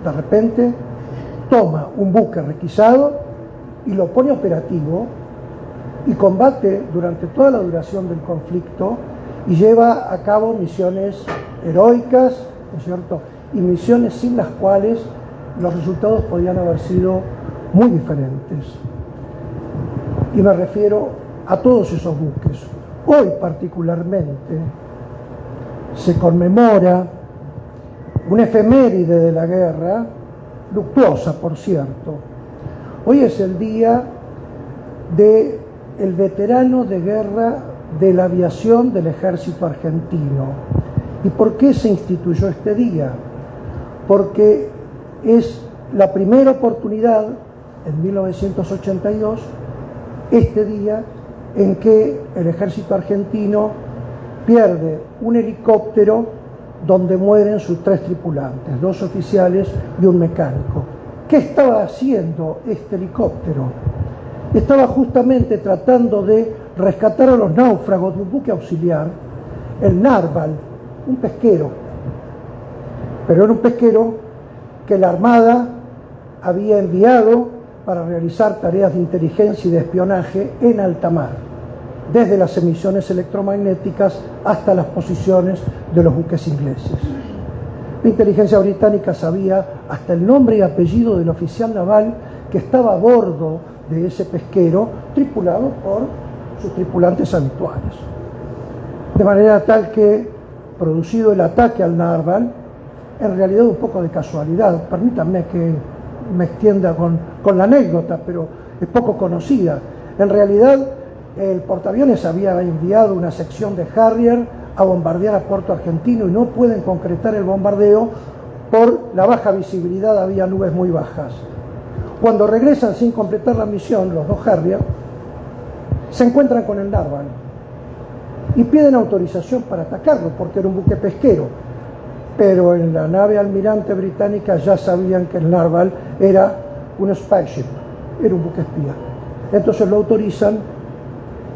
de repente toma un buque requisado y lo pone operativo y combate durante toda la duración del conflicto y lleva a cabo misiones heroicas, ¿no es cierto? Y misiones sin las cuales los resultados podían haber sido muy diferentes. Y me refiero a todos esos buques. Hoy particularmente se conmemora una efeméride de la guerra, luctuosa por cierto. Hoy es el día del veterano de guerra de la aviación del ejército argentino. ¿Y por qué se instituyó este día? Porque es la primera oportunidad, en 1982, este día en que el ejército argentino pierde un helicóptero donde mueren sus 3 tripulantes, 2 oficiales y un mecánico. ¿Qué estaba haciendo este helicóptero? Estaba justamente tratando de rescatar a los náufragos de un buque auxiliar, el Narval, un pesquero. Pero era un pesquero que la Armada había enviado para realizar tareas de inteligencia y de espionaje en alta mar, desde las emisiones electromagnéticas hasta las posiciones de los buques ingleses. La inteligencia británica sabía hasta el nombre y apellido del oficial naval que estaba a bordo de ese pesquero, tripulado por sus tripulantes habituales. De manera tal que, producido el ataque al Narval, en realidad un poco de casualidad, permítanme que me extienda con la anécdota, pero es poco conocida. En realidad, el portaaviones había enviado una sección de Harrier a bombardear a Puerto Argentino y no pueden concretar el bombardeo por la baja visibilidad, había nubes muy bajas. Cuando regresan sin completar la misión, los dos Harrier se encuentran con el Narval y piden autorización para atacarlo porque era un buque pesquero, pero en la nave almirante británica ya sabían que el Narval era un spy ship, era un buque espía. Entonces lo autorizan,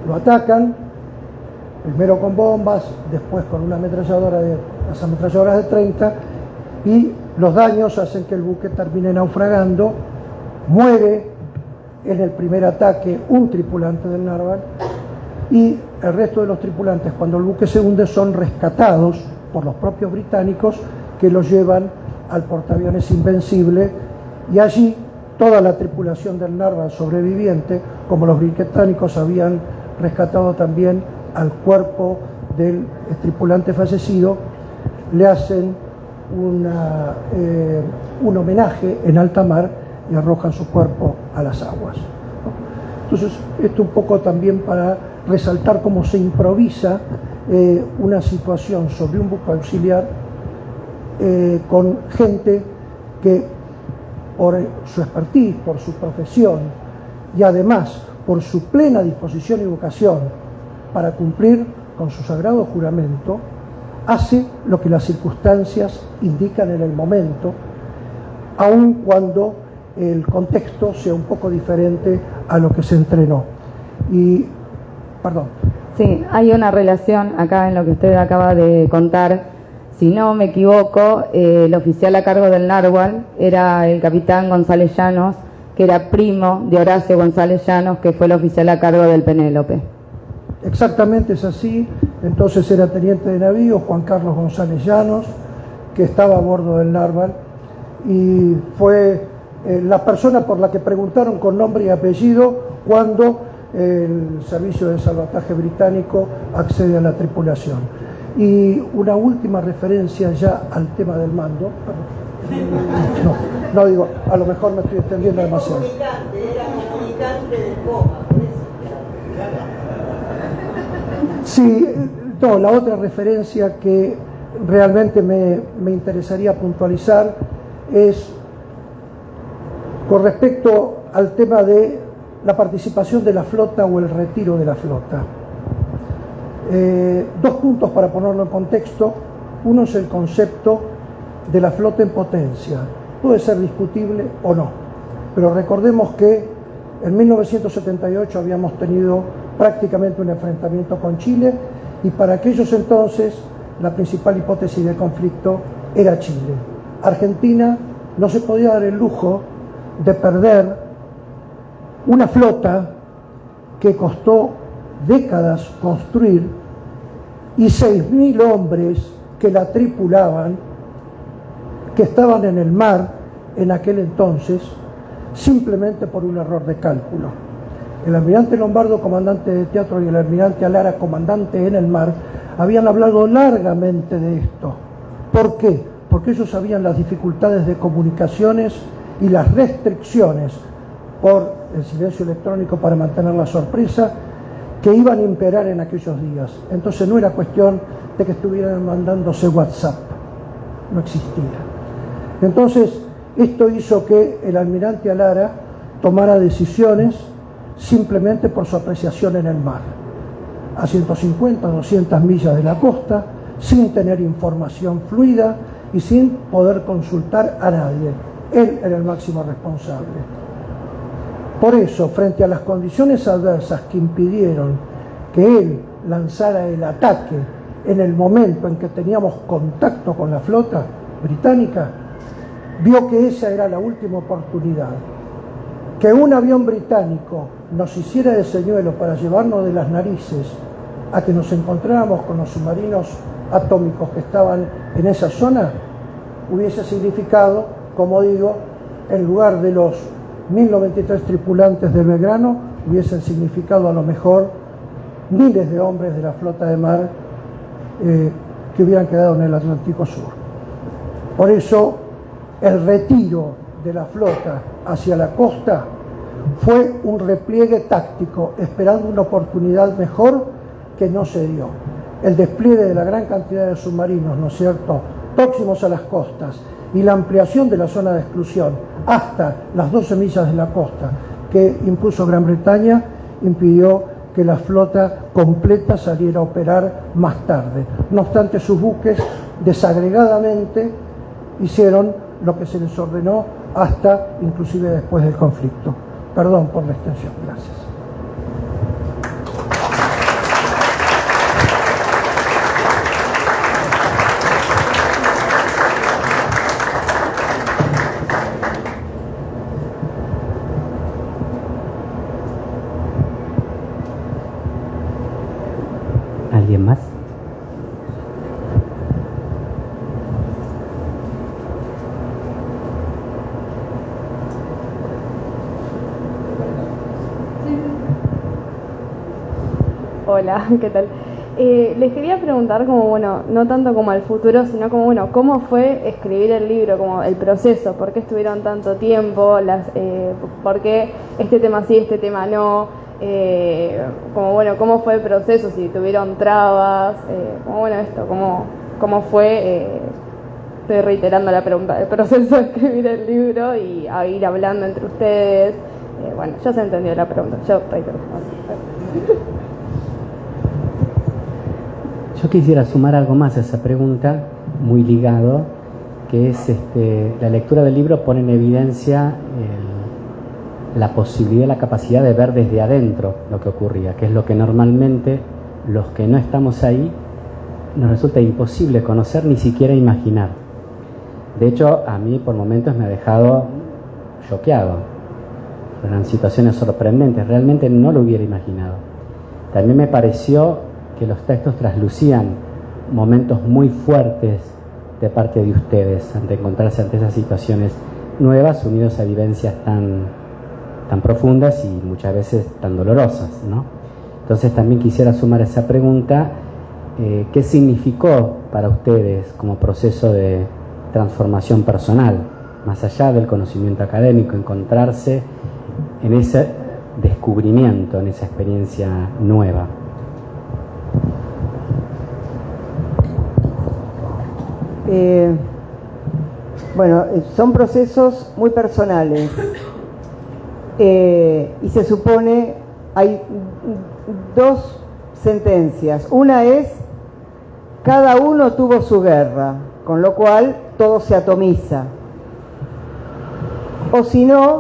lo atacan, primero con bombas, después con una ametralladora las ametralladoras de 30, y los daños hacen que el buque termine naufragando. Muere en el primer ataque un tripulante del Narval y el resto de los tripulantes, cuando el buque se hunde, son rescatados por los propios británicos, que los llevan al portaaviones Invencible, y allí toda la tripulación del Narval sobreviviente, como los británicos habían rescatado también al cuerpo del tripulante fallecido, le hacen un homenaje en alta mar y arrojan su cuerpo a las aguas. Entonces, esto un poco también para resaltar cómo se improvisa una situación sobre un buque auxiliar con gente que, por su expertise, por su profesión y además por su plena disposición y vocación para cumplir con su sagrado juramento, hace lo que las circunstancias indican en el momento, aun cuando el contexto sea un poco diferente a lo que se entrenó. Y, perdón. Sí, hay una relación acá en lo que usted acaba de contar. Si no me equivoco, el oficial a cargo del Narval era el capitán González Llanos, que era primo de Horacio González Llanos, que fue el oficial a cargo del Penélope. Exactamente, es así. Entonces era teniente de navío Juan Carlos González Llanos, que estaba a bordo del Narval, y fue la persona por la que preguntaron con nombre y apellido cuando el servicio de salvataje británico accede a la tripulación. Y una última referencia ya al tema del mando. No digo, a lo mejor me estoy extendiendo demasiado. Era comunicante del coma. Sí, no, la otra referencia que realmente me interesaría puntualizar es con respecto al tema de la participación de la flota o el retiro de la flota. Dos puntos para ponerlo en contexto. Uno es el concepto de la flota en potencia. Puede ser discutible o no, pero recordemos que en 1978 habíamos tenido prácticamente un enfrentamiento con Chile, y para aquellos entonces la principal hipótesis de conflicto era Chile. Argentina no se podía dar el lujo de perder una flota que costó décadas construir y 6.000 hombres que la tripulaban, que estaban en el mar en aquel entonces, simplemente por un error de cálculo. El almirante Lombardo, comandante de teatro, y el almirante Alara, comandante en el mar, habían hablado largamente de esto. ¿Por qué? Porque ellos sabían las dificultades de comunicaciones y las restricciones por el silencio electrónico para mantener la sorpresa que iban a imperar en aquellos días. Entonces no era cuestión de que estuvieran mandándose WhatsApp, no existía. Entonces esto hizo que el almirante Alara tomara decisiones simplemente por su apreciación en el mar, a 150, 200 millas de la costa, sin tener información fluida y sin poder consultar a nadie. Él era el máximo responsable. Por eso, frente a las condiciones adversas que impidieron que él lanzara el ataque en el momento en que teníamos contacto con la flota británica, vio que esa era la última oportunidad. Que un avión británico nos hiciera de señuelo para llevarnos de las narices a que nos encontráramos con los submarinos atómicos que estaban en esa zona, hubiese significado, como digo, en lugar de los 1093 tripulantes del Belgrano hubiesen significado a lo mejor miles de hombres de la flota de mar que hubieran quedado en el Atlántico Sur. Por eso, el retiro de la flota hacia la costa fue un repliegue táctico, esperando una oportunidad mejor que no se dio. El despliegue de la gran cantidad de submarinos, ¿no es cierto?, próximos a las costas, y la ampliación de la zona de exclusión hasta las 12 millas de la costa que impuso Gran Bretaña, impidió que la flota completa saliera a operar más tarde. No obstante, sus buques desagregadamente hicieron lo que se les ordenó hasta inclusive después del conflicto. Perdón por la extensión. Gracias. ¿Alguien más? Hola, ¿qué tal? Les quería preguntar como, bueno, no tanto como al futuro, sino como, bueno, ¿cómo fue escribir el libro, como el proceso? ¿Por qué estuvieron tanto tiempo? ¿Por qué este tema sí, este tema no? Como, bueno, ¿cómo fue el proceso? Si tuvieron trabas, como, bueno, esto, ¿cómo fue? Estoy reiterando la pregunta, el proceso de escribir el libro y a ir hablando entre ustedes. Bueno, ya se entendió la pregunta, yo reitero. Yo quisiera sumar algo más a esa pregunta, muy ligado, que es la lectura del libro pone en evidencia la posibilidad, la capacidad de ver desde adentro lo que ocurría, que es lo que normalmente los que no estamos ahí nos resulta imposible conocer, ni siquiera imaginar. De hecho, a mí por momentos me ha dejado choqueado. Fueron situaciones sorprendentes, realmente no lo hubiera imaginado. También me pareció que los textos traslucían momentos muy fuertes de parte de ustedes ante encontrarse ante esas situaciones nuevas, unidos a vivencias tan profundas y muchas veces tan dolorosas, ¿no? Entonces también quisiera sumar esa pregunta, ¿qué significó para ustedes como proceso de transformación personal, más allá del conocimiento académico, encontrarse en ese descubrimiento, en esa experiencia nueva? Bueno, son procesos muy personales y se supone, hay dos sentencias. Una es, cada uno tuvo su guerra, con lo cual todo se atomiza. O si no,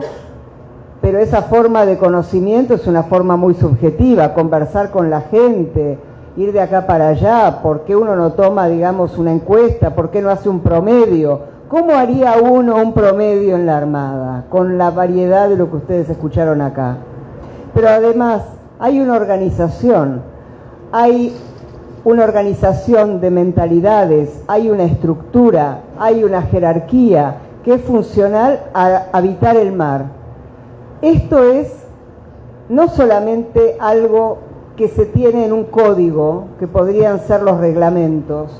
pero esa forma de conocimiento es una forma muy subjetiva, conversar con la gente, ir de acá para allá. ¿Por qué uno no toma, digamos, una encuesta? ¿Por qué no hace un promedio? ¿Cómo haría uno un promedio en la Armada? Con la variedad de lo que ustedes escucharon acá. Pero además hay una organización de mentalidades, hay una estructura, hay una jerarquía que es funcional a habitar el mar. Esto es no solamente algo que se tiene en un código, que podrían ser los reglamentos.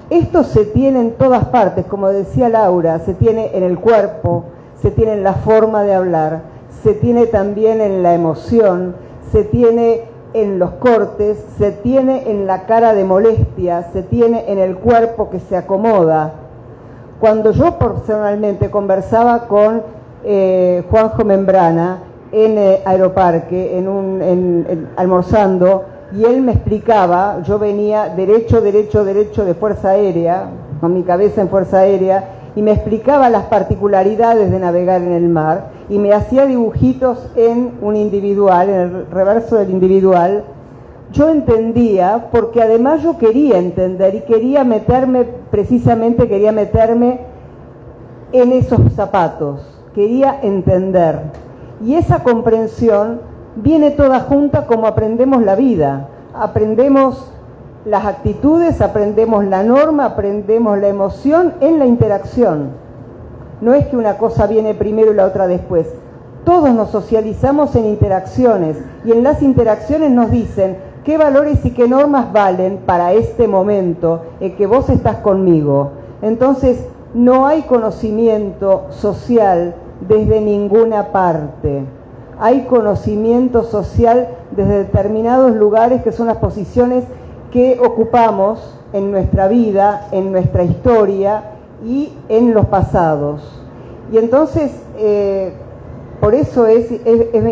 Esto se tiene en todas partes, como decía Laura, se tiene en el cuerpo, se tiene en la forma de hablar, se tiene también en la emoción, se tiene en los cortes, se tiene en la cara de molestia, se tiene en el cuerpo que se acomoda. Cuando yo personalmente conversaba con Juanjo Membrana en Aeroparque, almorzando, y él me explicaba, yo venía derecho de Fuerza Aérea, con mi cabeza en Fuerza Aérea, y me explicaba las particularidades de navegar en el mar, y me hacía dibujitos en un individual, en el reverso del individual. Yo entendía, porque además yo quería entender, y quería meterme en esos zapatos, quería entender. Y esa comprensión viene toda junta como aprendemos la vida. Aprendemos las actitudes, aprendemos la norma, aprendemos la emoción en la interacción. No es que una cosa viene primero y la otra después. Todos nos socializamos en interacciones y en las interacciones nos dicen qué valores y qué normas valen para este momento en que vos estás conmigo. Entonces, no hay conocimiento social desde ninguna parte. Hay conocimiento social desde determinados lugares que son las posiciones que ocupamos en nuestra vida, en nuestra historia y en los pasados. Y entonces, por eso es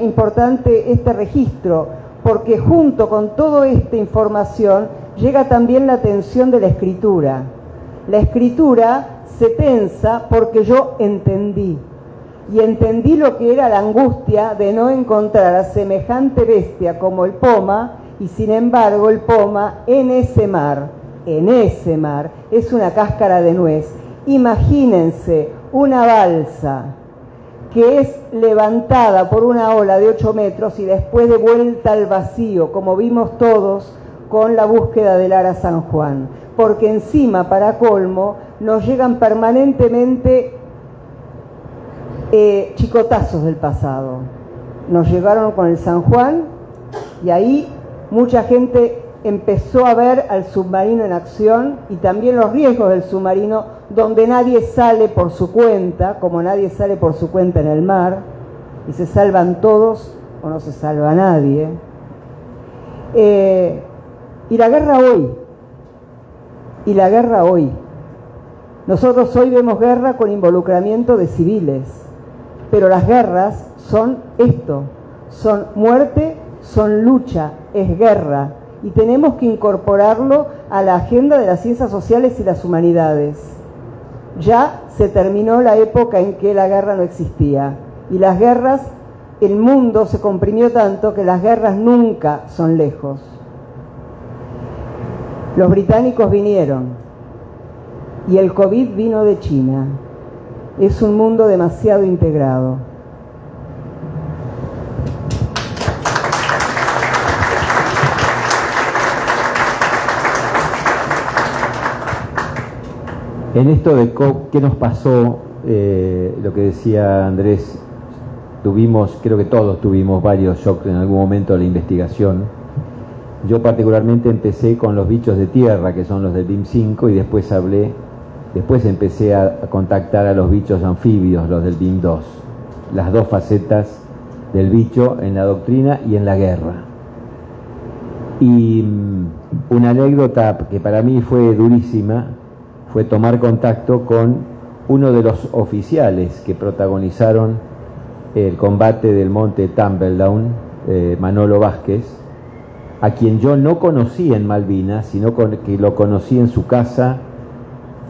importante este registro, porque junto con toda esta información llega también la atención de la escritura. La escritura se tensa porque yo entendí, y entendí lo que era la angustia de no encontrar a semejante bestia como el poma, y sin embargo el poma en ese mar, es una cáscara de nuez. Imagínense una balsa que es levantada por una ola de 8 metros y después de vuelta al vacío, como vimos todos con la búsqueda del Ara San Juan, porque encima, para colmo, nos llegan permanentemente chicotazos del pasado. Nos llegaron con el San Juan y ahí mucha gente empezó a ver al submarino en acción y también los riesgos del submarino, donde nadie sale por su cuenta, como nadie sale por su cuenta en el mar, y se salvan todos o no se salva nadie. Y la guerra hoy. Nosotros hoy vemos guerra con involucramiento de civiles, pero las guerras son esto, son muerte, son lucha, es guerra. Y tenemos que incorporarlo a la agenda de las ciencias sociales y las humanidades. Ya se terminó la época en que la guerra no existía. Y las guerras, el mundo se comprimió tanto que las guerras nunca son lejos. Los británicos vinieron y el COVID vino de China. Es un mundo demasiado integrado. En esto de qué nos pasó, lo que decía Andrés, creo que todos tuvimos varios shocks en algún momento de la investigación. Yo particularmente empecé con los bichos de tierra, que son los del BIM 5, y después empecé a contactar a los bichos anfibios, los del BIM 2, las dos facetas del bicho en la doctrina y en la guerra. Y una anécdota que para mí fue durísima fue tomar contacto con uno de los oficiales que protagonizaron el combate del monte Tumbledown, Manolo Vázquez, a quien yo no conocí en Malvinas, sino que lo conocí en su casa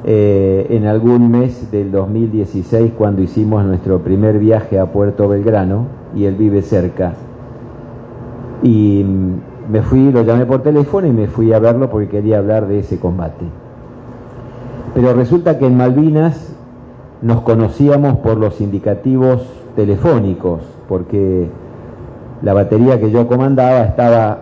en algún mes del 2016, cuando hicimos nuestro primer viaje a Puerto Belgrano, y él vive cerca. Y me fui, lo llamé por teléfono y me fui a verlo porque quería hablar de ese combate. Pero resulta que en Malvinas nos conocíamos por los indicativos telefónicos, porque la batería que yo comandaba estaba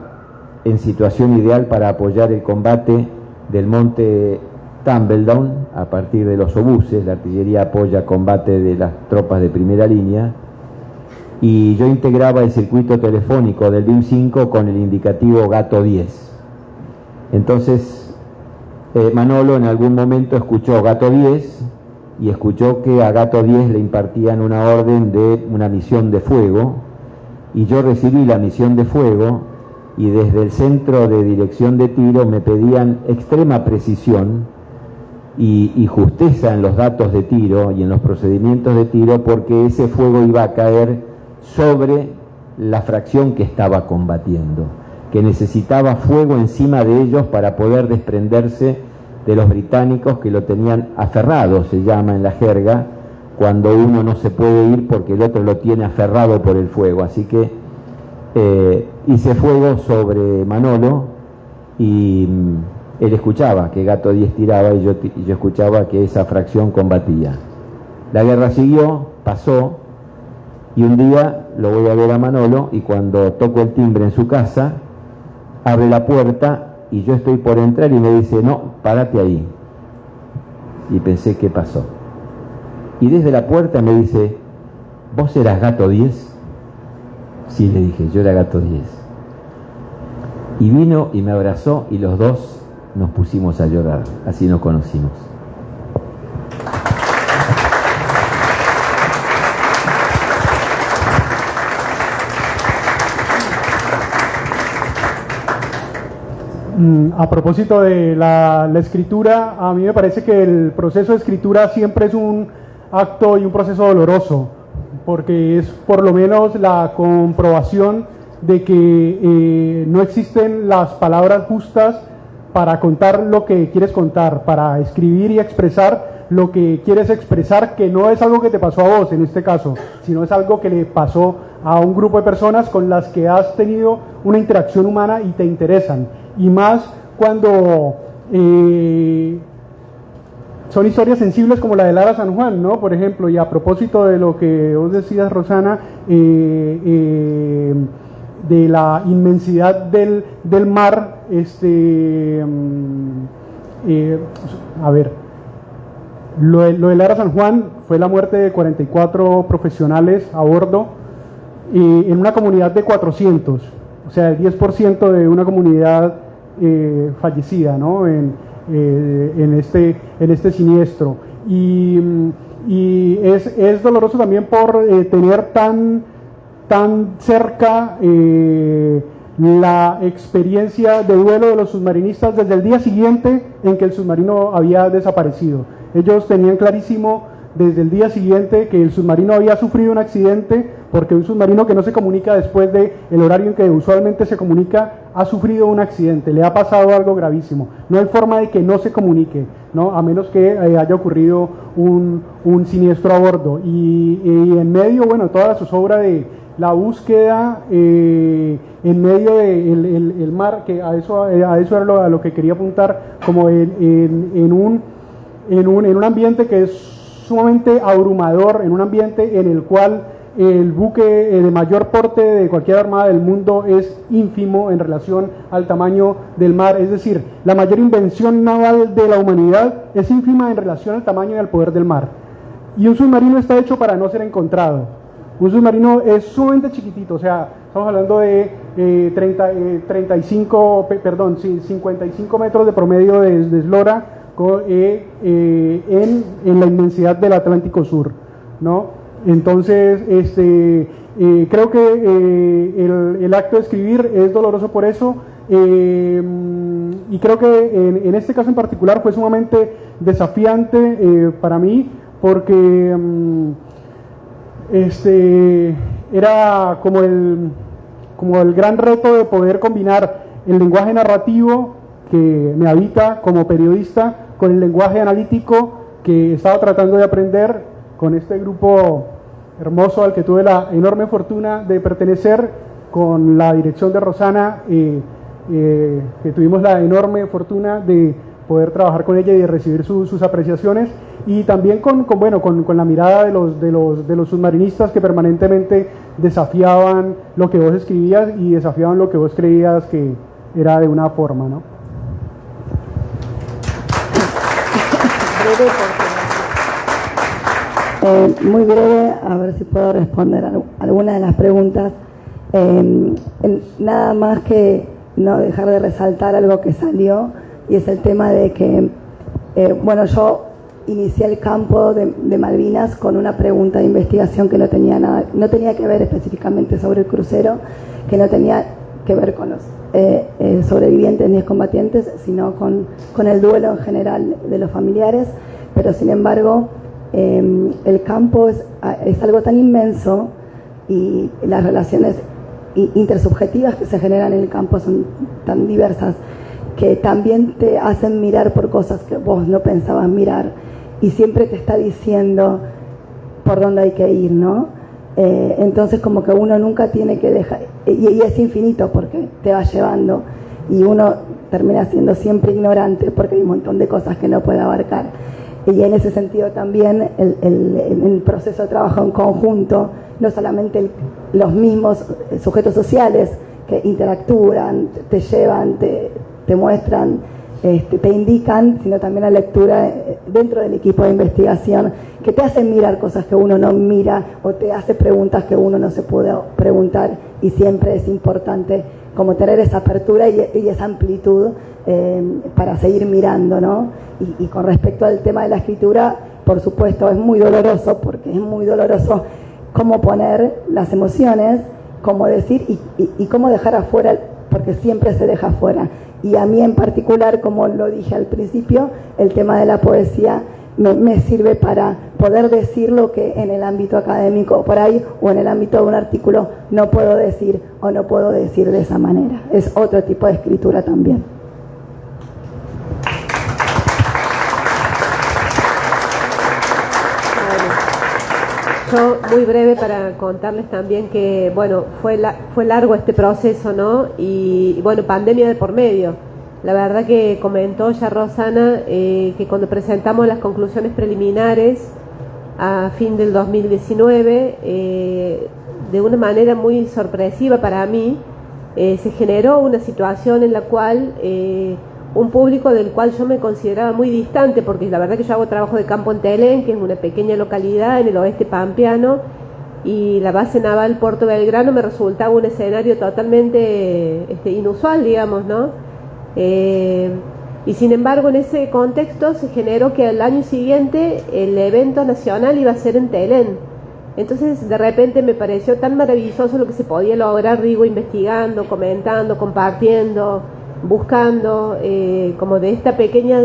en situación ideal para apoyar el combate del monte Tumbledown a partir de los obuses. La artillería apoya combate de las tropas de primera línea, y yo integraba el circuito telefónico del BIM 5 con el indicativo Gato 10. Entonces Manolo en algún momento escuchó Gato 10 y escuchó que a Gato 10 le impartían una orden de una misión de fuego, y yo recibí la misión de fuego, y desde el centro de dirección de tiro me pedían extrema precisión y justeza en los datos de tiro y en los procedimientos de tiro, porque ese fuego iba a caer sobre la fracción que estaba combatiendo, que necesitaba fuego encima de ellos para poder desprenderse de los británicos, que lo tenían aferrado, se llama en la jerga, cuando uno no se puede ir porque el otro lo tiene aferrado por el fuego. Así que hice fuego sobre Manolo, y él escuchaba que Gato 10 tiraba, y yo escuchaba que esa fracción combatía. La guerra siguió, pasó, y un día lo voy a ver a Manolo, y cuando toco el timbre en su casa, abre la puerta y yo estoy por entrar y me dice: no, párate ahí. Y pensé, ¿qué pasó? Y desde la puerta me dice: ¿vos eras Gato 10? Sí, le dije, yo era Gato 10. Y vino y me abrazó y los dos nos pusimos a llorar. Así nos conocimos. A propósito de la escritura, a mí me parece que el proceso de escritura siempre es un acto y un proceso doloroso, porque es por lo menos la comprobación de que no existen las palabras justas para contar lo que quieres contar, para escribir y expresar lo que quieres expresar, que no es algo que te pasó a vos en este caso, sino es algo que le pasó a un grupo de personas con las que has tenido una interacción humana y te interesan. Y más cuando son historias sensibles como la de Lara San Juan, ¿no? Por ejemplo, y a propósito de lo que vos decías, Rosana, de la inmensidad del mar, a ver, lo de Lara San Juan fue la muerte de 44 profesionales a bordo en una comunidad de 400, o sea, el 10% de una comunidad fallecida, ¿no? en este siniestro. Y es doloroso también por tener tan cerca la experiencia de duelo de los submarinistas desde el día siguiente en que el submarino había desaparecido. Ellos tenían clarísimo desde el día siguiente que el submarino había sufrido un accidente, porque un submarino que no se comunica después del horario en que usualmente se comunica ha sufrido un accidente, le ha pasado algo gravísimo. No hay forma de que no se comunique, ¿no? A menos que haya ocurrido un siniestro a bordo. Y en medio, bueno, toda la zozobra de la búsqueda en medio del mar, que a eso era a lo que quería apuntar, como en un ambiente que es sumamente abrumador, en un ambiente en el cual el buque de mayor porte de cualquier armada del mundo es ínfimo en relación al tamaño del mar, es decir, la mayor invención naval de la humanidad es ínfima en relación al tamaño y al poder del mar. Y un submarino está hecho para no ser encontrado. Un submarino es sumamente chiquitito, o sea, estamos hablando de 55 metros de promedio de eslora en la inmensidad del Atlántico Sur, ¿no? Entonces, creo que el acto de escribir es doloroso por eso, y creo que en este caso en particular fue sumamente desafiante para mí, porque era como el gran reto de poder combinar el lenguaje narrativo que me habita como periodista con el lenguaje analítico que estaba tratando de aprender con este grupo hermoso al que tuve la enorme fortuna de pertenecer, con la dirección de Rosana, que tuvimos la enorme fortuna de poder trabajar con ella y de recibir sus apreciaciones, y también con la mirada de los submarinistas que permanentemente desafiaban lo que vos escribías y desafiaban lo que vos creías que era de una forma, ¿no? Muy breve, a ver si puedo responder algunas de las preguntas. Nada más que no dejar de resaltar algo que salió, y es el tema de que, yo inicié el campo de Malvinas con una pregunta de investigación que no tenía que ver específicamente sobre el crucero, que no tenía que ver con los sobrevivientes ni excombatientes, sino con el duelo en general de los familiares, pero sin embargo el campo es algo tan inmenso, y las relaciones intersubjetivas que se generan en el campo son tan diversas, que también te hacen mirar por cosas que vos no pensabas mirar, y siempre te está diciendo por dónde hay que ir, ¿no? Entonces como que uno nunca tiene que dejar, y es infinito porque te va llevando, y uno termina siendo siempre ignorante porque hay un montón de cosas que no puede abarcar. Y en ese sentido también el proceso de trabajo en conjunto, no solamente los mismos sujetos sociales que interactúan, te llevan, te muestran te indican, sino también la lectura dentro del equipo de investigación, que te hacen mirar cosas que uno no mira o te hace preguntas que uno no se puede preguntar, y siempre es importante como tener esa apertura y esa amplitud para seguir mirando, ¿no? Y con respecto al tema de la escritura, por supuesto es muy doloroso, porque es muy doloroso cómo poner las emociones, cómo decir y cómo dejar afuera, porque siempre se deja afuera. Y a mí en particular, como lo dije al principio, el tema de la poesía me sirve para poder decir lo que en el ámbito académico por ahí o en el ámbito de un artículo no puedo decir o no puedo decir de esa manera. Es otro tipo de escritura también. Yo muy breve para contarles también que, bueno, fue largo este proceso, ¿no? Y bueno, pandemia de por medio. La verdad que comentó ya Rosana que cuando presentamos las conclusiones preliminares a fin del 2019, de una manera muy sorpresiva para mí, se generó una situación en la cual un público del cual yo me consideraba muy distante, porque la verdad que yo hago trabajo de campo en Telén, que es una pequeña localidad en el oeste pampeano, y la base naval Puerto Belgrano me resultaba un escenario totalmente inusual, digamos, ¿no? Y sin embargo en ese contexto se generó que al año siguiente el evento nacional iba a ser en Telén. Entonces de repente me pareció tan maravilloso lo que se podía lograr, digo, investigando, comentando, compartiendo, buscando, como de esta pequeña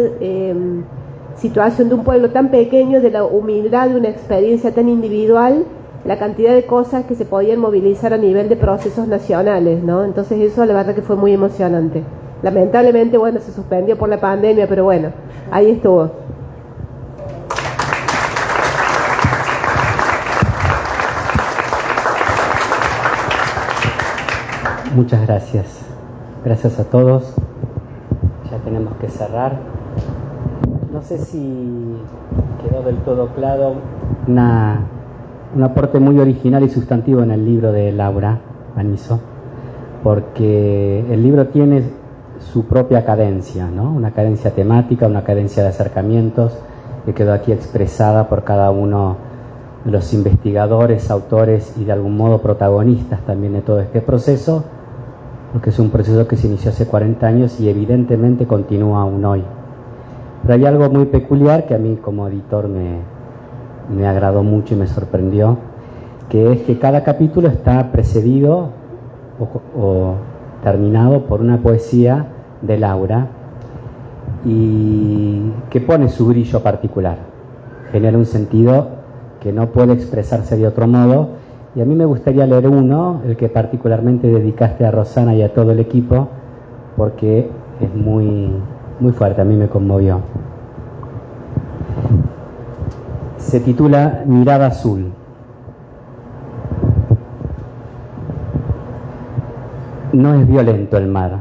situación de un pueblo tan pequeño, de la humildad de una experiencia tan individual, la cantidad de cosas que se podían movilizar a nivel de procesos nacionales, ¿no? Entonces eso la verdad que fue muy emocionante. Lamentablemente, bueno, se suspendió por la pandemia, pero bueno, ahí estuvo. Muchas gracias. Gracias a todos. Ya tenemos que cerrar. No sé si quedó del todo claro un aporte muy original y sustantivo en el libro de Laura Panizo, porque el libro tiene su propia cadencia, ¿no? Una cadencia temática, una cadencia de acercamientos que quedó aquí expresada por cada uno de los investigadores, autores y de algún modo protagonistas también de todo este proceso, porque es un proceso que se inició hace 40 años y evidentemente continúa aún hoy. Pero hay algo muy peculiar que a mí como editor me agradó mucho y me sorprendió, que es que cada capítulo está precedido o terminado por una poesía de Laura y que pone su brillo particular, genera un sentido que no puede expresarse de otro modo. Y a mí me gustaría leer uno, el que particularmente dedicaste a Rosana y a todo el equipo, porque es muy, muy fuerte, a mí me conmovió. Se titula Mirada Azul. No es violento el mar,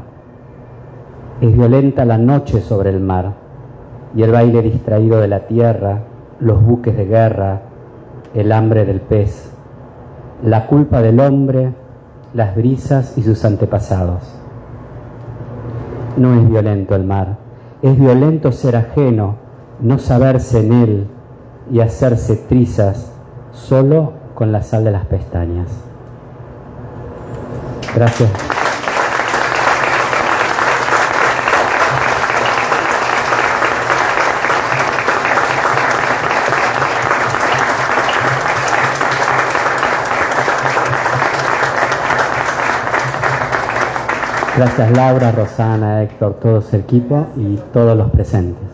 es violenta la noche sobre el mar, y el baile distraído de la tierra, los buques de guerra, el hambre del pez, la culpa del hombre, las brisas y sus antepasados. No es violento el mar, es violento ser ajeno, no saberse en él y hacerse trizas solo con la sal de las pestañas. Gracias. Gracias Laura, Rosana, Héctor, todo el equipo y todos los presentes.